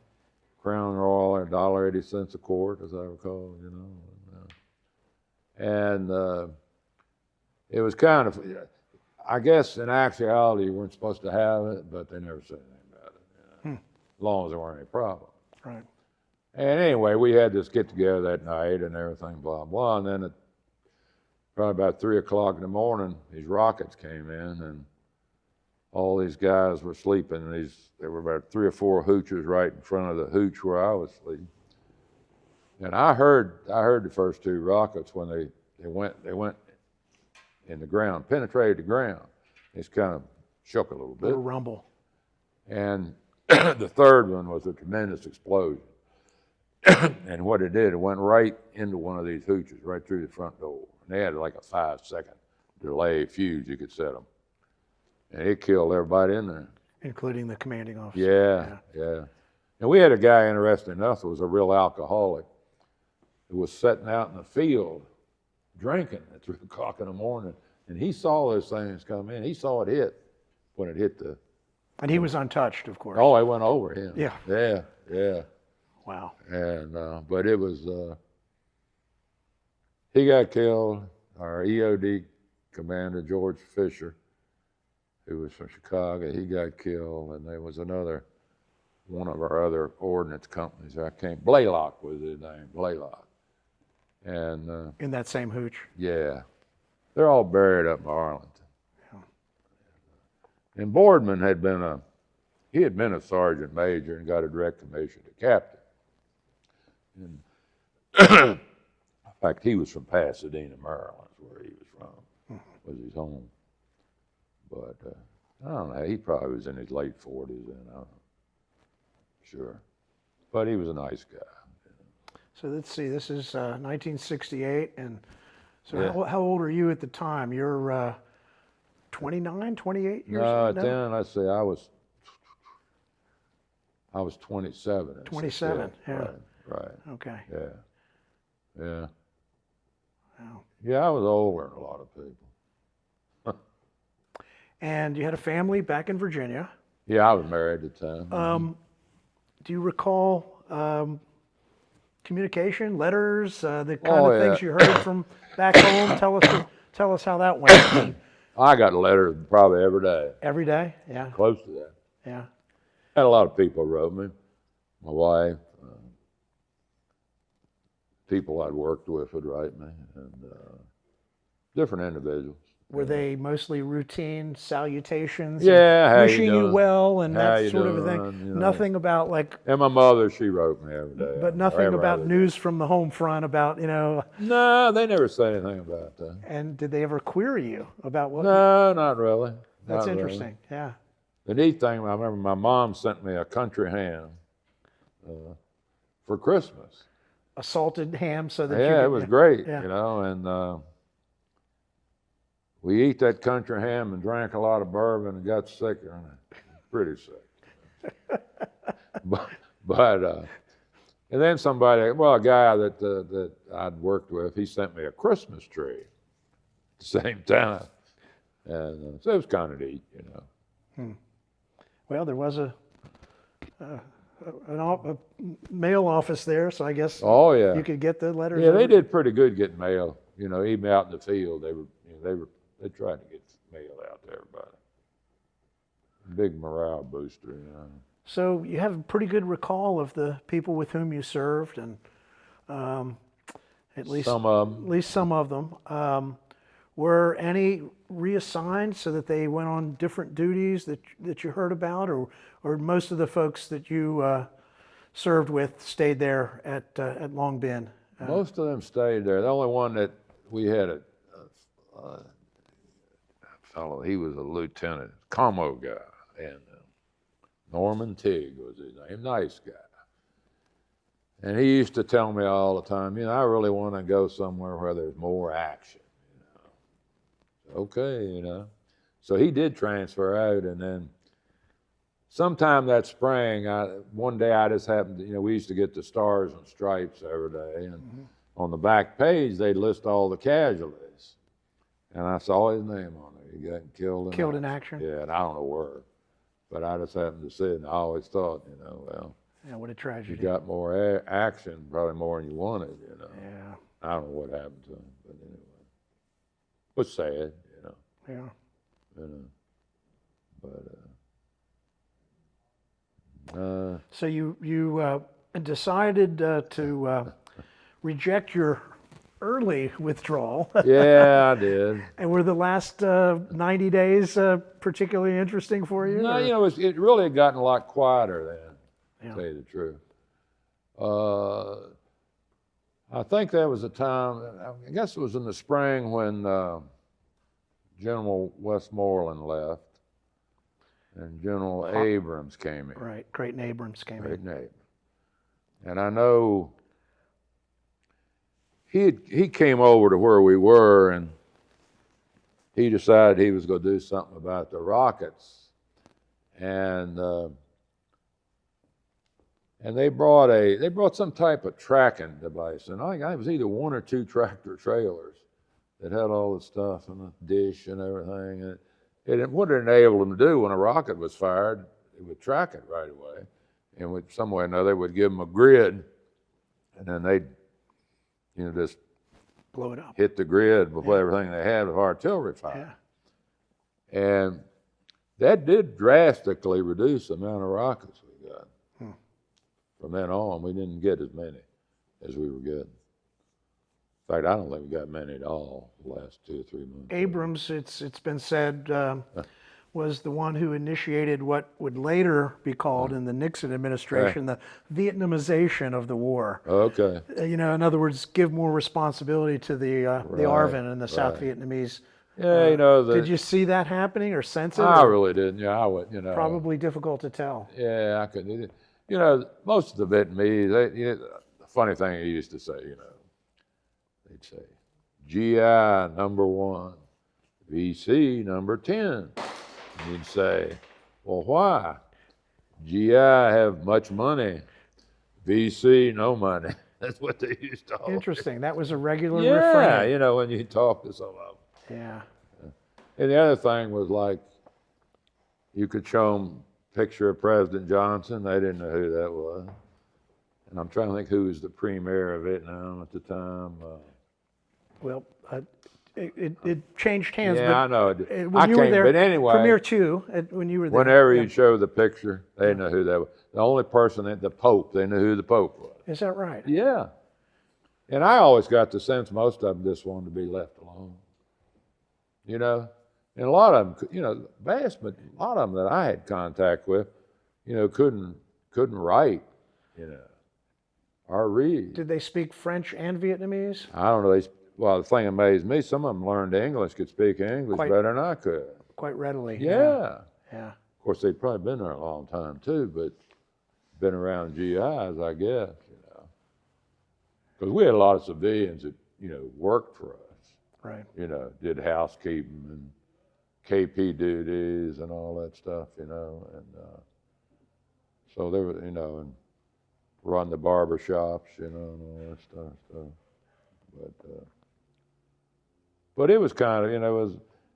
Crown Royal, $1.80 a quart, as I recall, And it was kind of, I guess in actuality you weren't supposed to have it, but they never said anything about it, as long as there weren't any problems. Right. And anyway, we had this get together that night and everything, blah, blah. And then at probably about 3 o'clock in the morning, these rockets came in and all these guys were sleeping. There were about 3 or 4 hoochers right in front of the hooch where I was sleeping. And I heard the first 2 rockets when they went in the ground, penetrated the ground. It's kind of shook a little bit. A rumble. And the third one was a tremendous explosion. And what it did, it went right into one of these hooches, right through the front door. And they had like a 5-second delay fuse you could set them. And it killed everybody in there. Including the commanding officer. Yeah. And we had a guy, interesting enough, who was a real alcoholic, who was sitting out in the field drinking at 3 o'clock in the morning. And he saw those things come in. He saw it hit when it hit the... And he was untouched, of course. Oh, it went over him. Yeah. Wow. And but it was he got killed. Our EOD commander George Fisher, who was from Chicago, he got killed, and there was another one of our other ordnance companies. Blaylock was his name, Blaylock. And in that same hooch. Yeah, they're all buried up in Arlington. Yeah. And Boardman had been a sergeant major and got a direct commission to captain. And in fact, he was from Pasadena, Maryland, is where he was from, was his home. But I don't know, he probably was in his late 40s then, I'm not sure. But he was a nice guy. So let's see, this is 1968, and so Yeah. how old are you at the time? You're 29, 28 years No, old? then let's see, I was 27. 27, yeah. Right. Okay. Yeah. Wow. Yeah, I was older than a lot of people. And you had a family back in Virginia. Yeah, I was married at the time. Do you recall communication, letters, the kind of things you heard from back home? Tell us how that went. I got letters probably every day. Every day? Yeah. Close to that. Yeah. Had a lot of people wrote me. My wife, people I'd worked with would write me, and different individuals. Were they mostly routine salutations? Yeah, how wishing you you doing? well and How that you sort of a doing? thing. You know. Nothing about like. And my mother, she wrote me every day. But nothing Every about other news from the home front about No, they never said anything about that. And did they ever query you about what? No, not really. That's Not really. interesting. Yeah. The neat thing, I remember my mom sent me a country ham for Christmas. A salted ham, so that Yeah, it was great, Yeah. and we eat that country ham and drank a lot of bourbon and got sicker, and pretty sick. but and then somebody, a guy that I'd worked with, he sent me a Christmas tree at the same time, and so it was kind of neat, Well, there was a mail office there, so I guess Oh yeah. you could get the letters. Yeah, they over. did pretty good getting mail. Even out in the field, they tried to get mail out to everybody. Big morale booster, So you have a pretty good recall of the people with whom you served, and at least Some of 'em. At least some of them. Were any reassigned so that they went on different duties that you heard about, or most of the folks that you served with stayed there at Long Binh? Most of them stayed there. The only one that we had a fellow, he was a lieutenant, Como guy, and Norman Tigg was his name, nice guy. And he used to tell me all the time, I really want to go somewhere where there's more action. Okay, So he did transfer out, and then sometime that spring, one day I just happened to, we used to get the Stars and Stripes every day, and on the back page they'd list all the casualties, and I saw his name on there. He got killed in action. Yeah, and I don't know where, but I just happened to see it, and I always thought, Yeah, what a You tragedy. got more action, probably more than you wanted, you know. Yeah, I don't know what happened to him, but anyway. It was sad, you know. yeah. But So you decided to reject your early withdrawal. yeah, I did. And were the last 90 days particularly interesting for you? No, or- you know, it really had gotten a lot quieter then, Yeah. to tell you the truth. I think there was a time, I guess it was in the spring when General Westmoreland left and General Abrams came in. Right, Creighton Abrams came Great in. name. And I know he came over to where we were and he decided he was going to do something about the rockets. And they brought some type of tracking device, and I think it was either one or two tractor trailers that had all the stuff and the dish and everything. And what it enabled them to do when a rocket was fired, it would track it right away, and with some way or another, it would give them a grid, and then they'd, just Blow it up. hit the grid with everything they had with artillery fire. Yeah. And that did drastically reduce the amount of rockets we got. From then on, we didn't get as many as we were getting. In fact, I don't think we got many at all the last 2 or 3 months. Abrams, it's been said, was the one who initiated what would later be called in the Nixon administration the Vietnamization of the war. Okay. In other words, give more responsibility to the ARVN and the South Vietnamese. Yeah, Did you see that happening or sense it? I or really didn't. Yeah, I would. Probably difficult to tell. Yeah, I couldn't. Most of the Vietnamese. The funny thing they used to say, they'd say, GI number 1, VC number 10. And you'd say, well, why? GI have much money, VC no money. That's what they used to always. Interesting. That was a regular Yeah, refrain. when you talk to some of them. Yeah. And the other thing was like, you could show them a picture of President Johnson. They didn't know who that was. And I'm trying to think who was the premier of Vietnam at the time. Well, it changed hands. Yeah, but I know. when you were there, but anyway, Premier Chu, when you were there. whenever yeah. you show the picture, they didn't know who that was. The only person, the Pope, they knew who the Pope was. Is that right? Yeah. And I always got the sense most of them just wanted to be left alone. And a lot of them, but a lot of them that I had contact with, couldn't write, or read. Did they speak French and Vietnamese? I don't know. Well, the thing amazed me, some of them learned English, could speak English better than I could. Quite readily. Yeah. Yeah. Of course, they'd probably been there a long time too, but been around GIs, I guess, Because we had a lot of civilians that, worked for us. Right. Did housekeeping and KP duties and all that stuff, and so they were, and run the barber shops, and all that stuff. But it was kind of,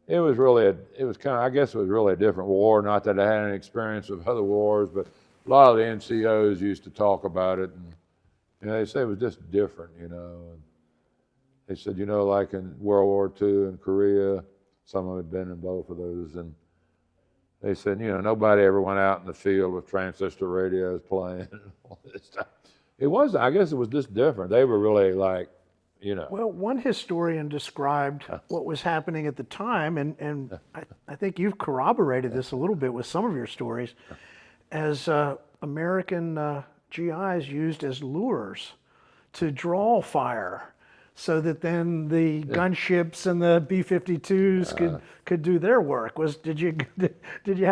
it was really I guess it was really a different war. Not that I had any experience of other wars, but a lot of the NCOs used to talk about it, and they say it was just different, And they said, like in World War II in Korea, some of them had been in both of those, and they said, nobody ever went out in the field with transistor radios playing and all this stuff. I guess it was just different. They were really like, Well, one historian described what was happening at the time, and I think you've corroborated this a little bit with some of your stories, as American GIs used as lures to draw fire, so that then the gunships and the B-52s could do their work. Did they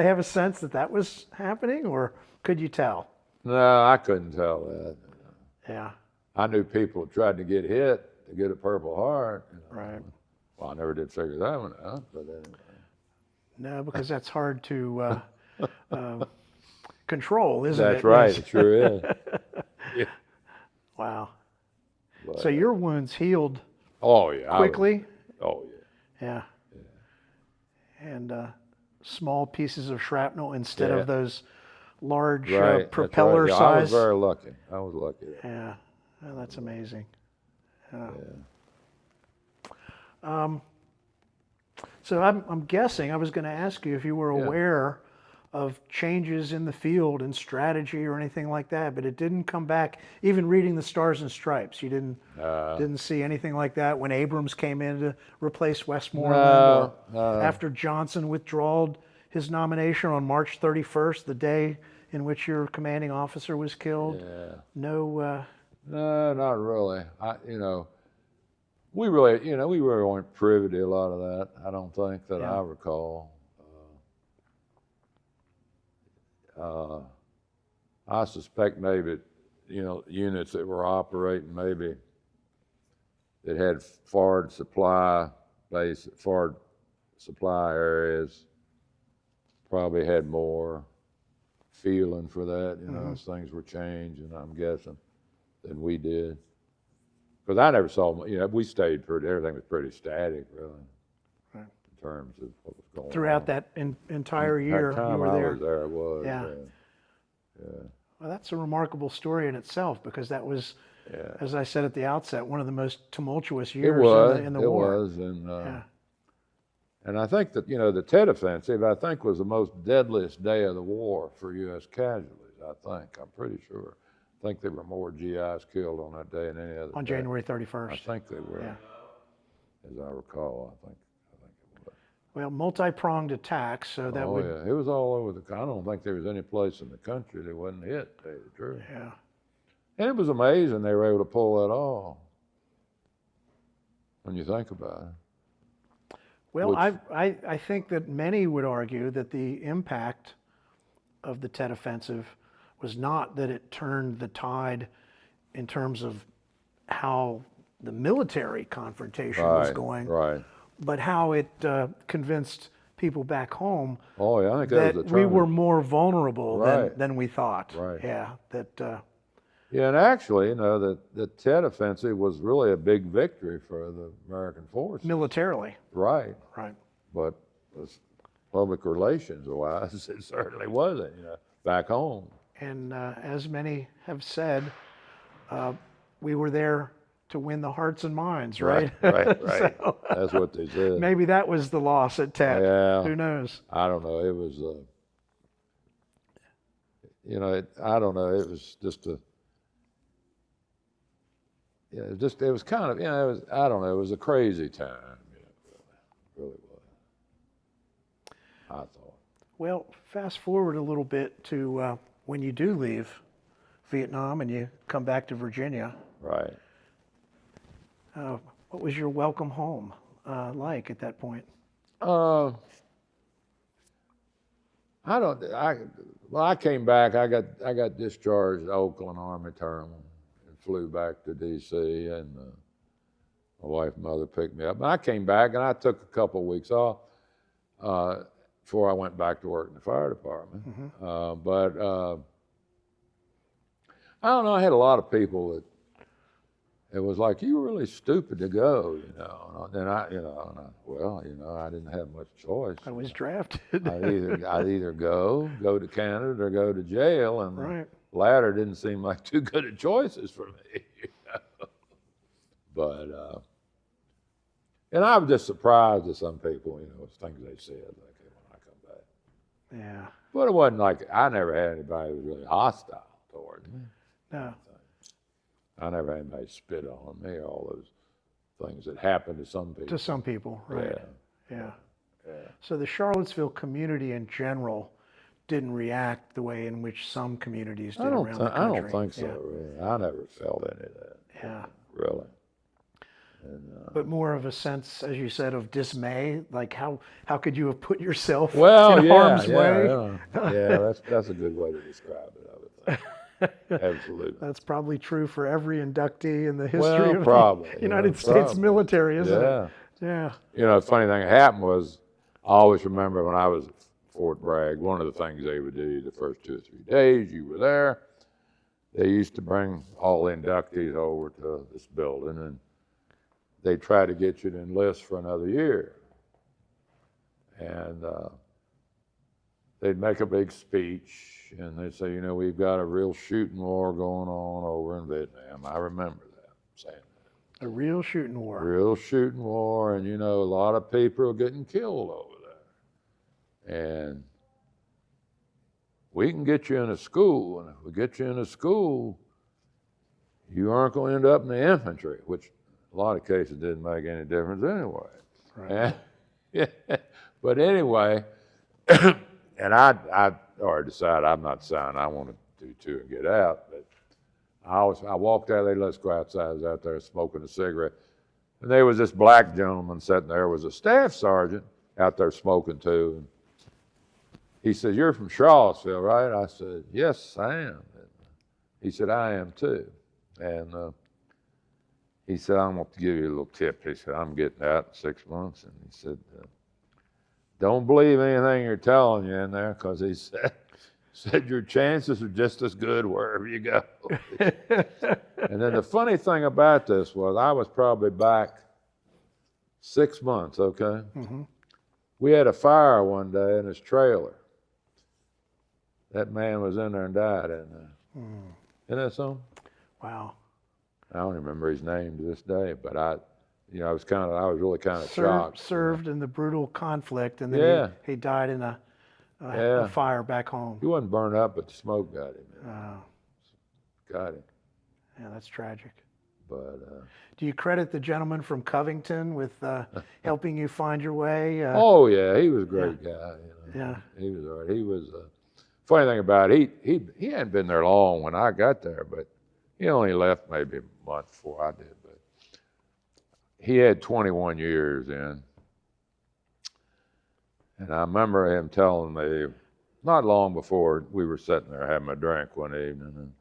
have a sense that was happening, or could you tell? No, I couldn't tell that. Yeah. I knew people who tried to get hit to get a Purple Heart. Right. Well, I never did figure that one out, but anyway. No, because that's hard to control, isn't it? That's right, it sure is. Yeah. Wow. But, So your wounds healed oh yeah, quickly? Oh yeah. Yeah. And small pieces of shrapnel instead of those large Right. That's propeller right. Yeah, size. I was very lucky. I was lucky. Yeah, oh, that's amazing. Yeah. So I'm guessing, I was going to ask you if you were Yeah. aware of changes in the field and strategy or anything like that, but it didn't come back. Even reading the Stars and Stripes, you didn't see anything like that when Abrams came in to replace Westmoreland, or after Johnson withdrawed his nomination on March 31st, the day in which your commanding officer was killed. Yeah. No. No, not really. We really weren't privy to a lot of that. I don't think that I recall. I suspect maybe, units that were operating maybe that had forward supply areas probably had more feeling for that, as things were changing, I'm guessing, than we did. Because I never saw, we stayed everything was pretty static, really, Right. in terms of what was going on. Throughout that entire year That time you were I there. was there, I was. Yeah. Yeah. Well, that's a remarkable story in itself, because that was, Yeah. as I said at the outset, one of the most tumultuous It years was. in the It war. was, and I think that the Tet Offensive, I think, was the most deadliest day of the war for U.S. casualties. I'm pretty sure. I think there were more GIs killed on that day than any other On day. January I 31st. think they were, Yeah. as I recall. I think it was. Well, multi-pronged attack, so that would. Yeah, it was all over the. I don't think there was any place in the country that wasn't hit. To tell you the truth. Yeah. And it was amazing they were able to pull that off. When you think about it. Well, I think that many would argue that the impact of the Tet Offensive was not that it turned the tide in terms of how the military confrontation was going, Right. but how it convinced people back home Oh yeah, I think that was the we turning. were more vulnerable Right. than we thought. Right. Yeah, that. Yeah, and actually, the Tet Offensive was really a big victory for the American forces. Militarily. Right. Right. But as public relations wise, it certainly wasn't, back home. And as many have said, we were there to win the hearts and minds, right? Right. So, That's what they said. maybe that was the loss at Tet. Yeah. Who knows? I don't know. It was, I don't know. It was just a, it was kind of, I don't know. It was a crazy time, really was. I thought. Well, fast forward a little bit to when you do leave Vietnam and you come back to Virginia. Right. What was your welcome home like at that point? I came back. I got discharged at Oakland Army Terminal and flew back to D.C. and my wife and mother picked me up. And I came back and I took a couple of weeks off before I went back to work in the fire department. But I don't know. I had a lot of people that it was like, you were really stupid to go, And I didn't have much choice. I was drafted. I'd either go to Canada or go to jail, and Right. the latter didn't seem like too good of choices for me. But and I was just surprised at some people, things they said like when I come back. Yeah. But it wasn't like I never had anybody who was really hostile toward me. No. I never had anybody spit on me, all those things that happened to some people. To some people, right? Yeah. So the Charlottesville community in general didn't react the way in which some communities did around the country. I don't think so, really. I never felt any of that. Yeah. Really. And, but more of a sense, as you said, of dismay. Like how could you have put yourself in yeah, harm's way? Yeah, that's a good way to describe it, I would think. Absolutely. That's probably true for every inductee in the history of probably, the United States military, isn't it? Yeah. The funny thing that happened was, I always remember when I was at Fort Bragg, one of the things they would do the first 2 or 3 days you were there, they used to bring all the inductees over to this building, and they try to get you to enlist for another year. And they'd make a big speech, and they'd say, we've got a real shooting war going on over in Vietnam. I remember that, saying that. A real shooting war. Real shooting war, and a lot of people are getting killed over there. And we can get you in a school, and if we get you in a school, you aren't going to end up in the infantry, which a lot of cases didn't make any difference anyway. Right. But anyway, and I already decided I'm not signing. I want to do two and get out. But I walked out. They let us go outside. I was out there smoking a cigarette, and there was this black gentleman sitting there. Was a staff sergeant out there smoking too. And he said, "You're from Charlottesville, right?" I said, "Yes, I am." And he said, "I am too." And he said, "I'm going to give you a little tip." He said, "I'm getting out in 6 months." And he said, "Don't believe anything you're telling you in there," because he said your chances are just as good wherever you go. And then the funny thing about this was I was probably back 6 months, okay? Mm-hmm. We had a fire one day in his trailer. That man was in there and died in there. Isn't that something? Wow. I don't remember his name to this day, but I was really kind of shocked. Served in the brutal conflict, and then he died in a fire back home. He wasn't burned up, but the smoke got him. Got him. Yeah, that's tragic. But do you credit the gentleman from Covington with helping you find your way? Oh yeah, he was a great guy. Yeah, he was all right. He was. Funny thing about it, he hadn't been there long when I got there, but he only left maybe a month before I did. But he had 21 years in, and I remember him telling me not long before we were sitting there having a drink one evening, and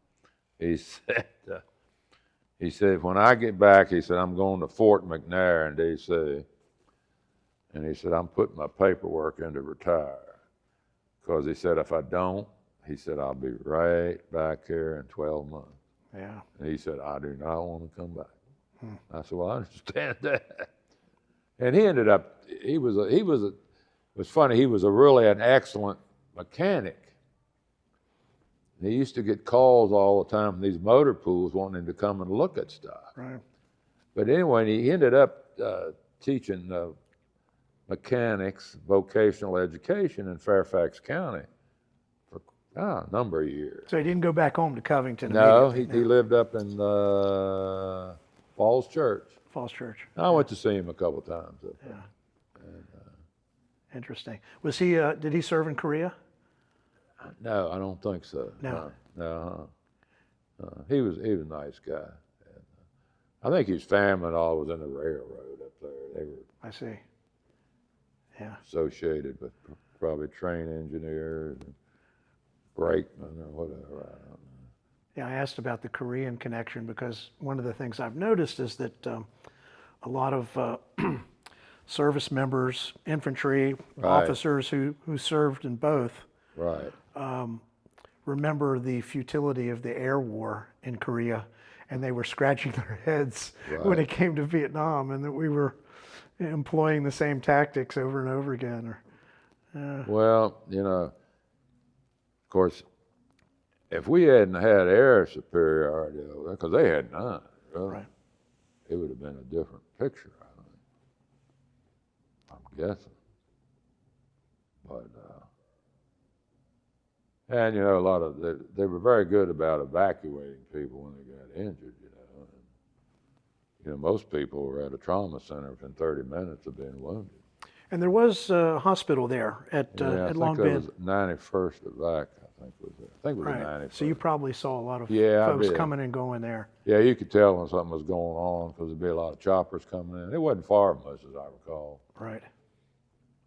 he said, when I get back, he said, I'm going to Fort McNair in D.C., and he said, I'm putting my paperwork in to retire. Because he said, if I don't, he said, I'll be right back here in 12 months. Yeah. And he said, I do not want to come back. I said, well, I understand that. And he ended up, it was funny, he was really an excellent mechanic. And he used to get calls all the time from these motor pools wanting him to come and look at stuff. Right. But anyway, he ended up teaching mechanics, vocational education in Fairfax County for a number of years. So he didn't go back home to Covington? No, he lived up in Falls Church. Falls Church. I went to see him a couple times. Yeah. And, interesting. Was he? Did he serve in Korea? No, I don't think so. No. He was a nice guy. And, I think his family and all was in the railroad up there. They were. I see. Yeah. Associated with probably train engineers and brakemen or whatever. I don't know. Yeah, I asked about the Korean connection because one of the things I've noticed is that a lot of service members, infantry officers who served in both, remember the futility of the air war in Korea, and they were scratching their heads when it came to Vietnam, and that we were employing the same tactics over and over again. Well, of course, if we hadn't had air superiority, because they had none, really, it would have been a different picture, I think. I'm guessing. But, and a lot of, they were very good about evacuating people when they got injured, most people were at a trauma center within 30 minutes of being wounded. And there was a hospital there at Long Binh. I think it was 91st Evac, I think was there. I think it was the 91st. So you probably saw a lot of folks coming and going there. Yeah, you could tell when something was going on because there'd be a lot of choppers coming in. It wasn't far from us, as I recall. Right.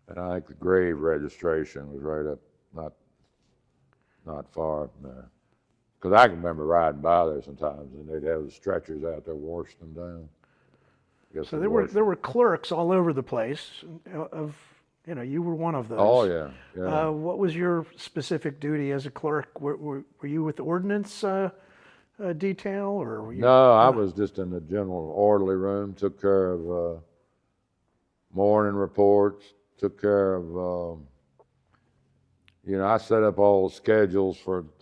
And I think the grave registration was right up, not far from there. Because I can remember riding by there sometimes, and they'd have the stretchers out there washing them down. So there were clerks all over the place. You were one of those. Oh yeah. What was your specific duty as a clerk? Were you with the Ordinance detail, or were you? No, I was just in the general orderly room. Took care of morning reports. Took care of you know, I set up all the schedules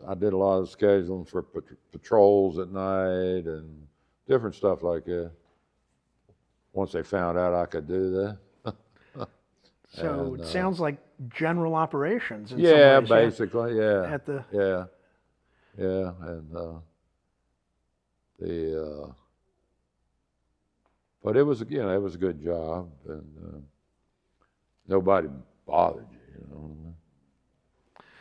I did a lot of scheduling for patrols at night and different stuff like that. Once they found out I could do that. So it sounds like general operations in Yeah, some ways. basically, yeah. At the Yeah, and but it was, you know, it was a good job, and nobody bothered you, you know,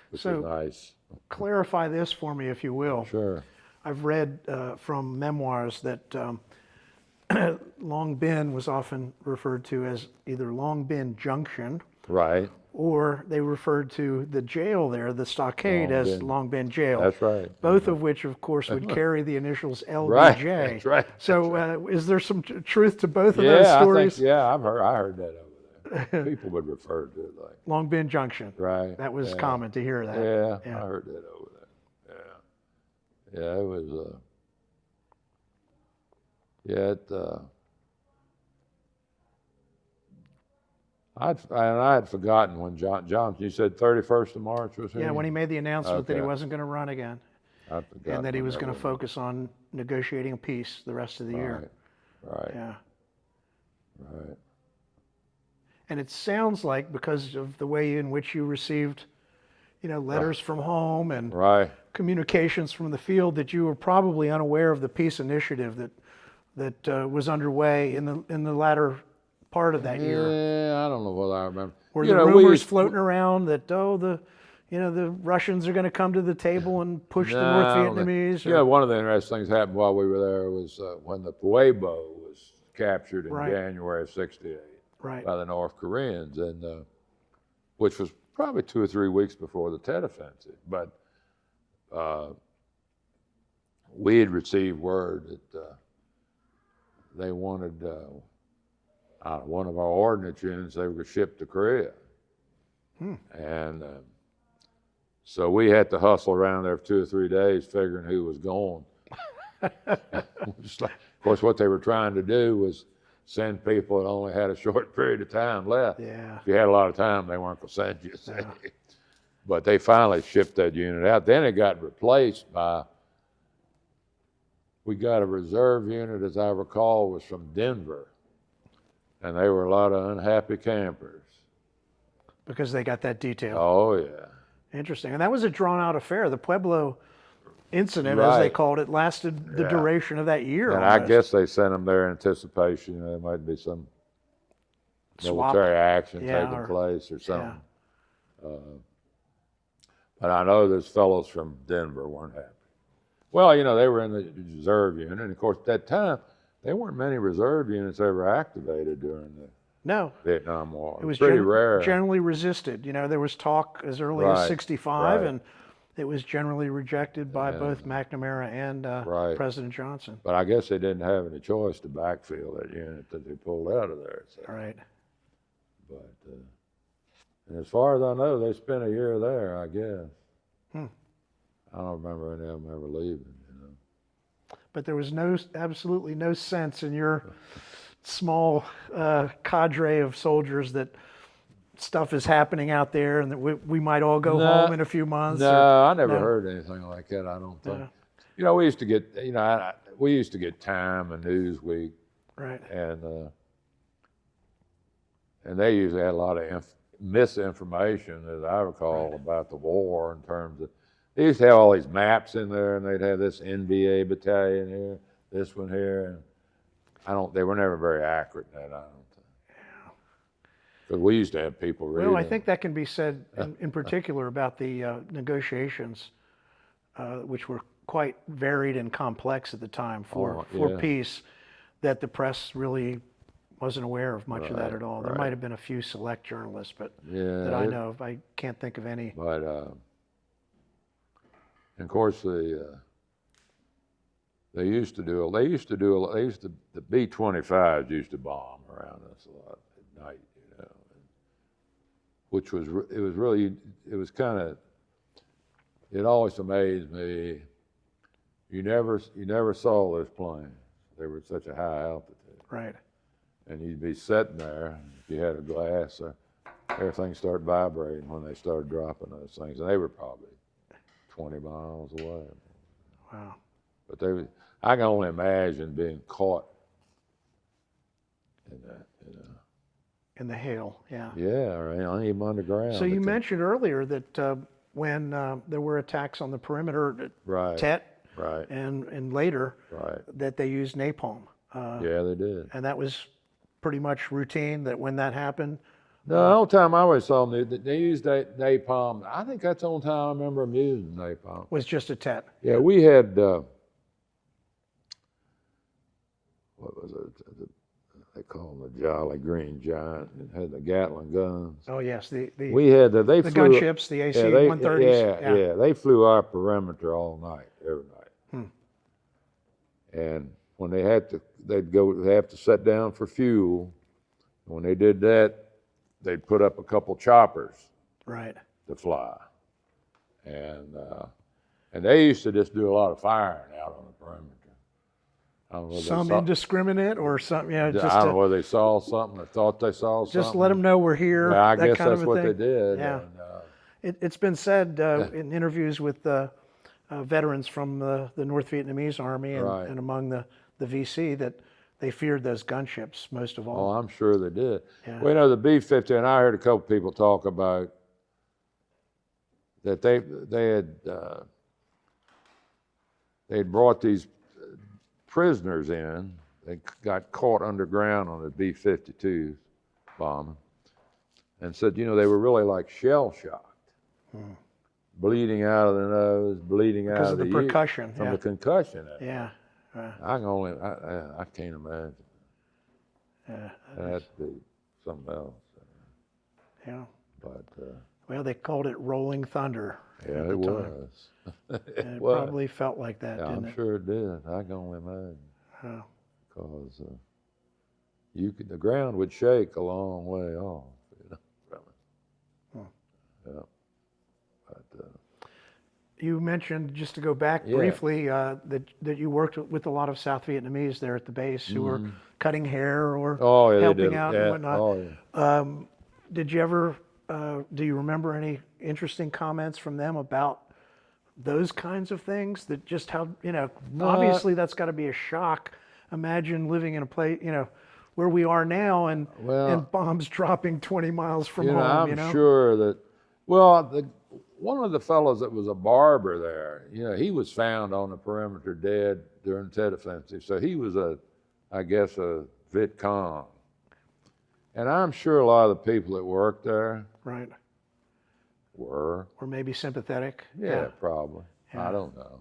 which So- is nice. clarify this for me, if you will. Sure. I've read from memoirs that Long Binh was often referred to as either Long Binh Junction, Right. or they referred to the jail there, the stockade, Long as Binh. Long Binh Jail. That's right. Both of which, of course, would carry the initials LBJ. Right. That's right. So, is there some truth to both of Yeah, those I stories? think, I heard that over there. People would refer to it like. Long Binh Junction. Right. That was yeah. common to hear that. Yeah, I heard that over there. Yeah. Yeah, it was, I had forgotten when John, you said 31st of March was here? Yeah, when he made the announcement that he Okay. wasn't going to run again, I'd forgotten and that he when was going to was. focus on negotiating peace the rest of the year. Right, Yeah. right. And it sounds like, because of the way in which you received, you know, letters from home and Right. communications from the field, that you were probably unaware of the peace initiative that was underway in the latter part of that year. Yeah, I don't know what I remember. Were You there know, we rumors used- floating around that the Russians are going to come to the table and push the No, North I don't think- Vietnamese? Yeah, one of the interesting things happened while we were there was when the Pueblo was captured in Right. January of '68 Right. by the North Koreans, and which was probably 2 or 3 weeks before the Tet Offensive. But we had received word that they wanted one of our ordnance units, they were shipped to Korea. And so we had to hustle around there for 2 or 3 days figuring who was going. Of course, what they were trying to do was send people that only had a short period of time left. Yeah. If you had a lot of time, they weren't going to send you. But they finally shipped that unit out. Then it got replaced by, we got a reserve unit, as I recall, was from Denver. And they were a lot of unhappy campers. Because they got that detail. Oh, yeah. Interesting. And that was a drawn-out affair. The Pueblo incident, as they Right. called it, lasted the Yeah. duration of that year. And I almost. guess they sent them there in anticipation there might be some Swap. military action Yeah, taking or- place or something. But I know those fellows from Denver weren't happy. Well, you know, they were in the reserve unit. And, of course, at that time, there weren't many reserve units ever activated during the No, Vietnam War. it was pretty rare. generally resisted. You know, there was talk as early as Right, '65, right. and it was generally rejected by both McNamara and Right. President Johnson. But I guess they didn't have any choice to backfill that unit that they pulled out of there. So. All right. But and as far as I know, they spent a year there, I guess. I don't remember any of them ever leaving. You know. But there was absolutely no sense in your small cadre of soldiers that stuff is happening out there and that we might all go No, home in a few months. No, I never no. heard anything like that. I don't think. No. You know, we used to get. You know, we used to get Time and Newsweek, Right. and they usually had a lot of misinformation, as I recall, about the war in terms of. They used to have all these maps in there, and they'd have this NVA battalion here, this one here, and they were never very accurate in that, I don't think. Because we used to have people reading. Well, I think that can be said in particular about the negotiations, which were quite varied and complex at the time for yeah. peace, that the press really wasn't aware of much of that Right, at all. There right. might have been a few select journalists, but Yeah, that I know of, I can't think of any. But and of course they used to the B-25s used to bomb around us a lot at night, you know, which was it always amazed me. You never saw those planes. They were at such a high altitude. Right. And you'd be sitting there, if you had a glass, everything started vibrating when they started dropping those things, and they were probably 20 miles away. Wow. But I can only imagine being caught in that, In the hail, yeah. Yeah, or even underground. So you mentioned earlier that when there were attacks on the perimeter at Right. Tet Right. and later, Right. that they used napalm. Yeah, they did. And that was pretty much routine, that when that happened. No, the only time I always saw them, they used napalm. I think that's the only time I remember them using napalm. Was just a Tet. Yeah, we had, what was it? They call them the Jolly Green Giant. It had the Gatling guns. Oh yes, We had the flew, gunships, the AC-130s. Yeah, they flew our perimeter all night, every night. And when they had to, they'd have to set down for fuel. When they did that, they'd put up a couple choppers Right. to fly. And they used to just do a lot of firing out on the perimeter. I don't know Some indiscriminate or something, yeah. Just I don't know whether they saw something or thought they saw something. just let them know we're here. Yeah, I that guess kind that's of a what thing. they did. Yeah. And, It's been said in interviews with veterans from the North Vietnamese Army Right. and among the VC that they feared those gunships most of all. oh, I'm sure they did. Yeah. Well, you know, the B-50, and I heard a couple people talk about that they'd brought these prisoners in. They got caught underground on the B-52 bombing, and said, you know, they were really like shell shocked, bleeding out of the nose, bleeding Because out of of the percussion. from Yeah. the concussion. Yeah. I can't imagine. Yeah. That'd be something else. Yeah. But Well, they called it rolling thunder. yeah, at the it time. was. And it was. probably felt like that, Yeah, didn't I'm it? sure it did. I can only imagine. Oh. Because the ground would shake a long way off, you know, from it. Yeah. But, You mentioned, just to go back Yeah. briefly, that you worked with a lot of South Vietnamese there at the base who were cutting hair or oh, yeah, they helping did. out Yeah. and whatnot. Oh, yeah. Did you ever, do you remember any interesting comments from them about those kinds of things? That just how, you know, obviously that's got to be a shock. Imagine living in a place, you know, where we are now and bombs dropping 20 miles from home, I'm you know? sure that, well, one of the fellows that was a barber there, you know, he was found on the perimeter dead during the Tet Offensive. So he was I guess a Viet Cong. And I'm sure a lot of the people that worked there Right. were. Or maybe sympathetic. Yeah, probably. Yeah. I don't know.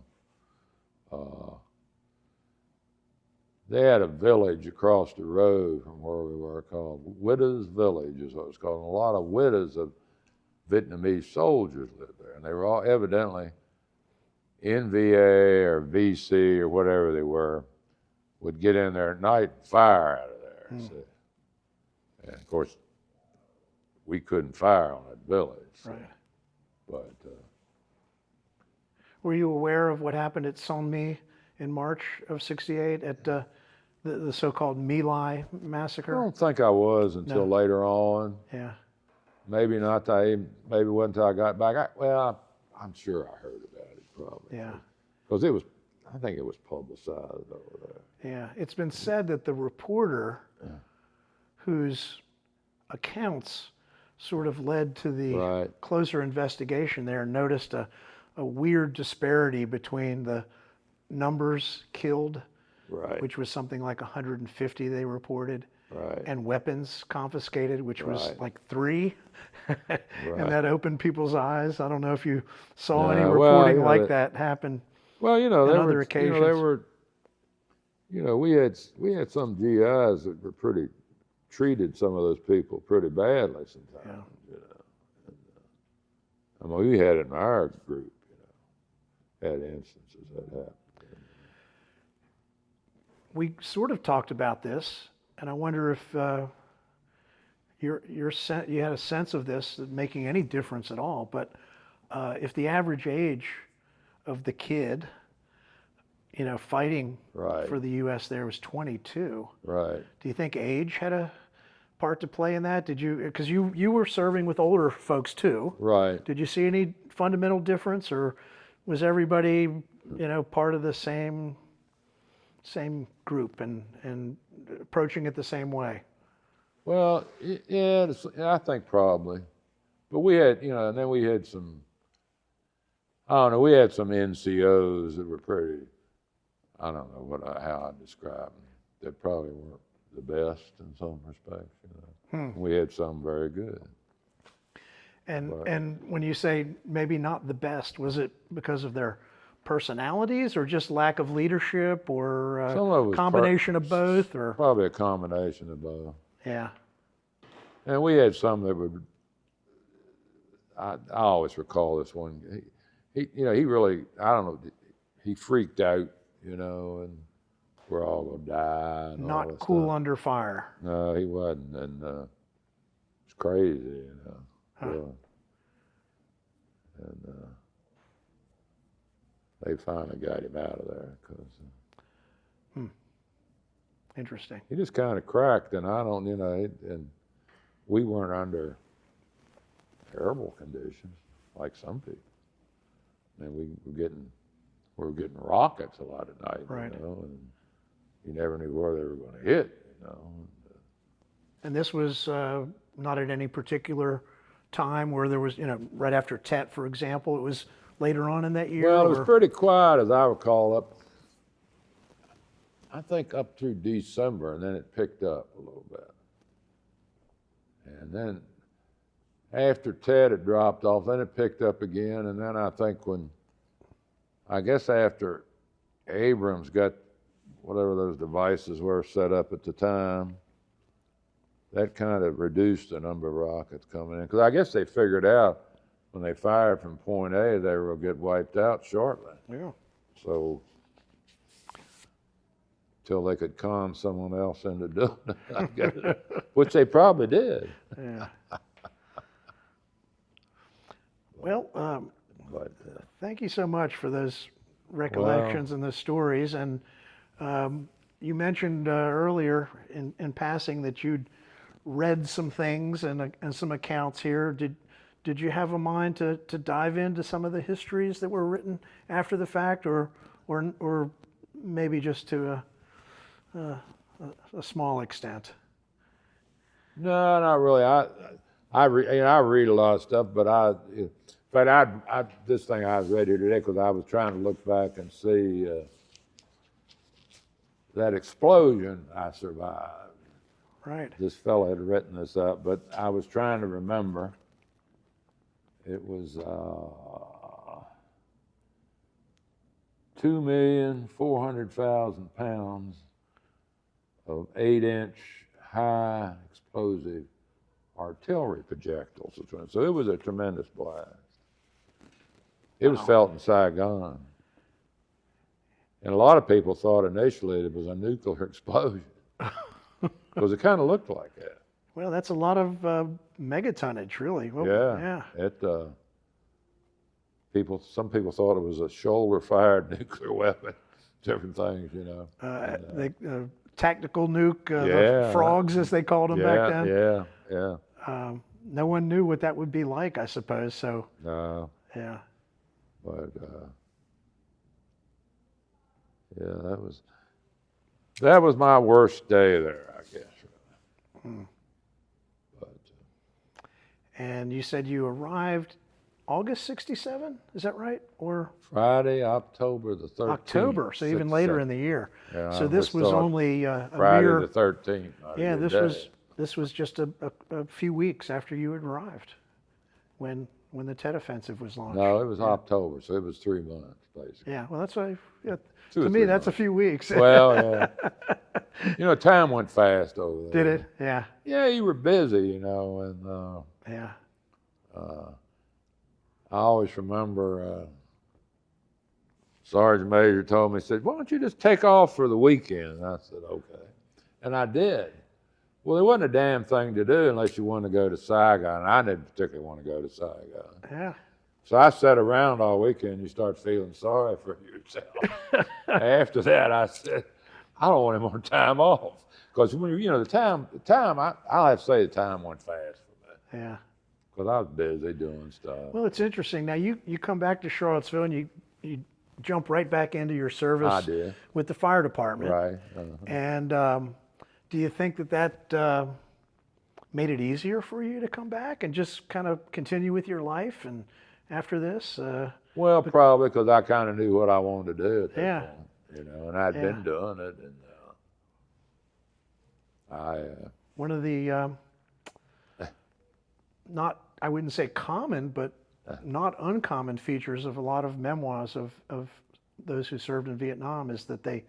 They had a village across the road from where we were called Widows Village is what it was called. And a lot of widows of Vietnamese soldiers lived there. And they were all evidently in VA or VC or whatever they were, would get in there at night and fire out of there. So, and of course, we couldn't fire on that village. So, Right. but Were you aware of what happened at Son Mi in March of '68 at the so-called My Lai I massacre? don't think I was until later on. Yeah. Maybe not. Maybe it wasn't until I got back. I'm sure I heard about it probably. Yeah. Because I think it was publicized over there. Yeah. It's been said that the reporter whose accounts sort of led to the Right. closer investigation there noticed a weird disparity between the numbers killed, Right. which was something like 150 they reported, Right. and weapons confiscated, which was Right. like 3. Right. And that opened people's eyes. I don't know if you saw any Yeah, reporting you know, like that happen. Well, you know, on there other were, occasions. we had some GIs that were treated some of those people pretty badly sometimes. Yeah. You know. And, I mean, we had it in our group, had instances that happened. We sort of talked about this, and I wonder if you had a sense of this making any difference at all. But if the average age of the kid, you know, fighting Right. for the U.S. there was 22, Right. do you think age had a part to play in that? Did you, because you were serving with older folks too. Right. Did you see any fundamental difference, or was everybody, part of the same group and approaching it the same way? Well, yeah, I think probably. But we had, and then we had some, I don't know, we had some NCOs that were pretty, I don't know how I describe them. They probably weren't the best in some respects, We had some very good. And when you say maybe not the best, was it because of their personalities or just lack of leadership, or a combination of both? Or probably a combination of both. Yeah. And we had some that would, I always recall this one. He really, I don't know, he freaked out, and we're all gonna die. And not cool under fire. No, he wasn't, and it's crazy, Huh. Really. And they finally got him out of there because Interesting. he just kind of cracked, and I don't, and we weren't under terrible conditions like some people. And we were getting rockets a lot of night, Right. And you never knew where they were going to hit, And this was not at any particular time where there was, right after Tet, for example. It was later on in that year? Well, it was pretty quiet, as I recall, I think up through December, and then it picked up a little bit. And then after Tet, it dropped off, then it picked up again, and then I think after Abrams got whatever those devices were set up at the time, that kind of reduced the number of rockets coming in. Because I guess they figured out when they fired from point A, they were going to get wiped out shortly. Yeah. So, till they could con someone else into doing it, I guess, which they probably did. Yeah. Well, thank you so much for those recollections and those stories. And you mentioned earlier in passing that you'd read some things and some accounts here. Did you have a mind to dive into some of the histories that were written after the fact, or maybe just to a small extent? No, not really. I read a lot of stuff, but this thing I read here today because I was trying to look back and see that explosion I survived. Right. This fellow had written this up, but I was trying to remember. It was 2,400,000 pounds of 8-inch high explosive artillery projectiles. So it was a tremendous blast. It was felt in Saigon. And a lot of people thought initially it was a nuclear explosion because it kind of looked like that. Well, that's a lot of megatonnage, really. Well, yeah. Some people thought it was a shoulder-fired nuclear weapon, different things, Tactical nuke, the frogs, as they called them back then. Yeah. No one knew what that would be like, I suppose. So. No. Yeah. But that was my worst day there, I guess. Really. And you said you arrived August '67, is that right? Or Friday, October the 13th. October, so even later in the year. Yeah, so this was only a Friday mere, the 13th. Yeah, this was just a few weeks after you had arrived, when the Tet Offensive was launched. No, it was October, so it was 3 months basically. Yeah, well, that's why. To me, that's a few weeks. Well, yeah. Time went fast over there. Did it? Yeah. Yeah, you were busy, and yeah. I always remember Sergeant Major told me, he said, "Why don't you just take off for the weekend?" And I said, "Okay." And I did. Well, there wasn't a damn thing to do unless you wanted to go to Saigon. I didn't particularly want to go to Saigon. Yeah. So I sat around all weekend. You start feeling sorry for yourself. After that, I said, I don't want any more time off. Because when the time, I'll have to say the time went fast for me. Yeah. Because I was busy doing stuff. Well, it's interesting. Now you come back to Charlottesville and you jump right back into your service I did. with the fire department. Right. And do you think that made it easier for you to come back and just kind of continue with your life and after this? Well, probably because I kind of knew what I wanted to do at that Yeah. point, and I'd been doing it, and one of the I wouldn't say common, but not uncommon features of a lot of memoirs of those who served in Vietnam is that they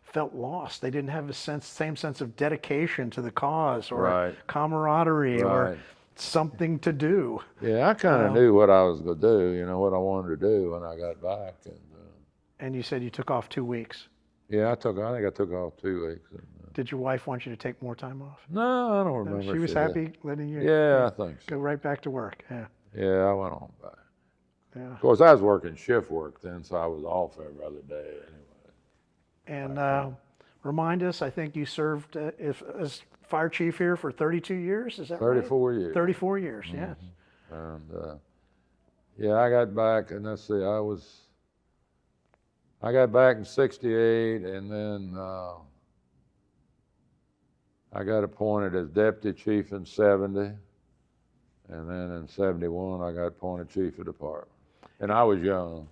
felt lost. They didn't have the same sense of dedication to the cause or Right. camaraderie or Right. something to do. Yeah, I kind of knew what I was going to do, what I wanted to do when I got back. And you said you took off 2 weeks. Yeah, I think I took off 2 weeks. Did your wife want you to take more time off? No, I don't remember. She was happy letting you Yeah, I think so. go right back to work. Yeah. Yeah, I went on back. Yeah. Of course, I was working shift work then, so I was off every other day anyway. And remind us, I think you served as fire chief here for 32 years, is that 34 right? years. 34 years, yes. And yeah, I got back, and let's see, I got back in '68, and then I got appointed as deputy chief in '70, and then in '71 I got appointed chief of department, and I was young.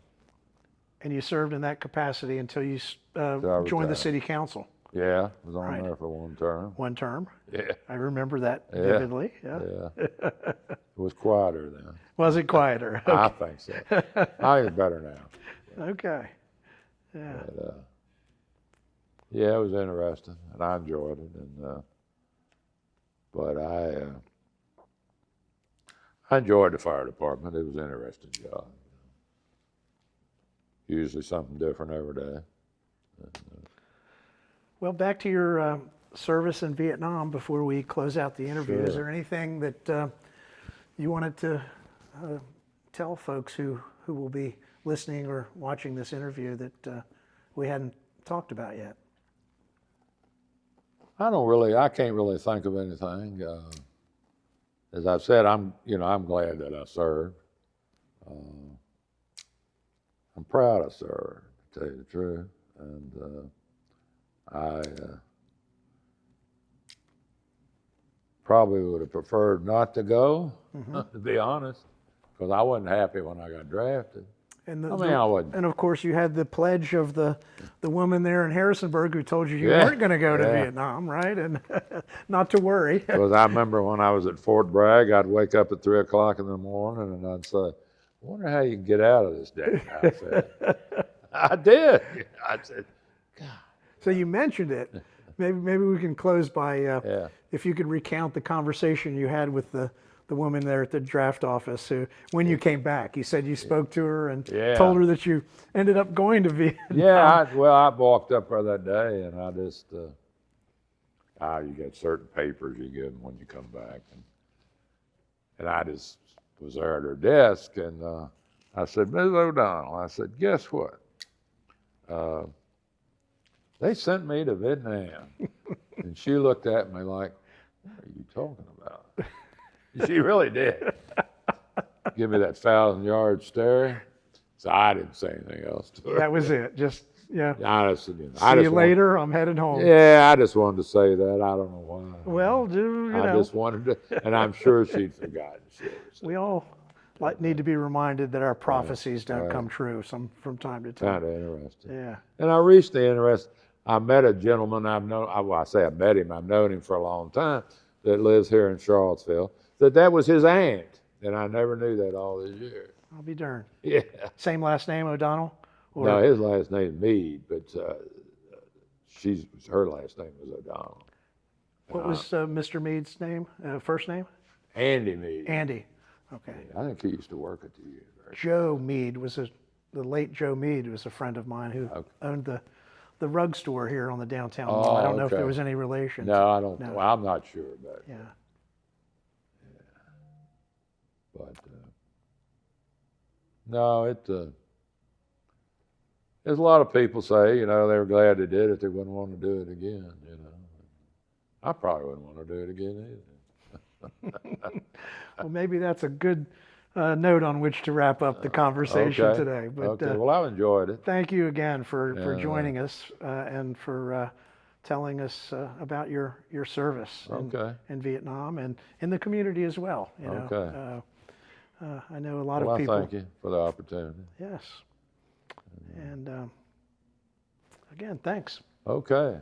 And you served in that capacity until you joined the retired. city council. Yeah, I was on Right. there for one term. One term. Yeah, I remember that vividly. Yeah. yeah. It was quieter then. Was it quieter? I think so. I think it's better now. Okay. Yeah. But, yeah, it was interesting, and I enjoyed it. And but I enjoyed the fire department. It was an interesting job. Usually something different every day. Well, back to your service in Vietnam before we close out the interview. Sure. Is there anything that you wanted to tell folks who will be listening or watching this interview that we hadn't talked about yet? I can't really think of anything. As I've said, I'm glad that I served. I'm proud I served, to tell you the truth. And I probably would have preferred not to go, to be honest, because I wasn't happy when I got drafted. And I wasn't. And of course, you had the pledge of the woman there in Harrisonburg who told you Yeah. weren't going to go to Yeah. Vietnam, right? And not to worry. Because I remember when I was at Fort Bragg, I'd wake up at 3 o'clock in the morning and I'd say, I wonder how you can get out of this day. I said, I did. I said, God. So you mentioned it. Maybe we can close by Yeah. if you could recount the conversation you had with the woman there at the draft office who, when you came back, you said you spoke to her and told her that you ended up going to Vietnam. Yeah, I walked up there that day and I just, you get certain papers you get when you come back. And I just was there at her desk and I said, Ms. O'Donnell, I said, guess what? They sent me to Vietnam. And she looked at me like, what are you talking about? She really did. Give me that 1,000-yard stare. So I didn't say anything else to her. That was it. Just, yeah. Honestly, See you later. I'm headed home. Yeah, I just wanted to say that. I don't know why. Well, I just wanted to, and I'm sure she'd forgotten. We all need to be reminded that our prophecies don't come true from time to time. Kind of interesting. Yeah. And I reached the interest. I met a gentleman I met him. I've known him for a long time that lives here in Charlottesville. That was his aunt, and I never knew that all these years. I'll be darned. Yeah. Same last name, O'Donnell? Or? No, his last name's Meade, but her last name was O'Donnell. What was Mr. Meade's name? First name? Andy Meade. Andy. Okay. I think he used to work at the university. Joe Meade the late Joe Meade was a friend of mine who owned the rug store here on the downtown mall. I don't know if there was any relation. No, I don't. No. Well, I'm not sure, but yeah. But no, there's a lot of people say, they were glad they did it. They wouldn't want to do it again, I probably wouldn't want to do it again either. Well, maybe that's a good note on which to wrap up the conversation Okay. today. But Okay. Well, I've enjoyed it. thank you again for Yeah. joining us and for telling us about your service in Vietnam and in the community as well. You know, Okay. I know a lot Well, of people. thank you for the opportunity. Yes. And again, thanks. Okay.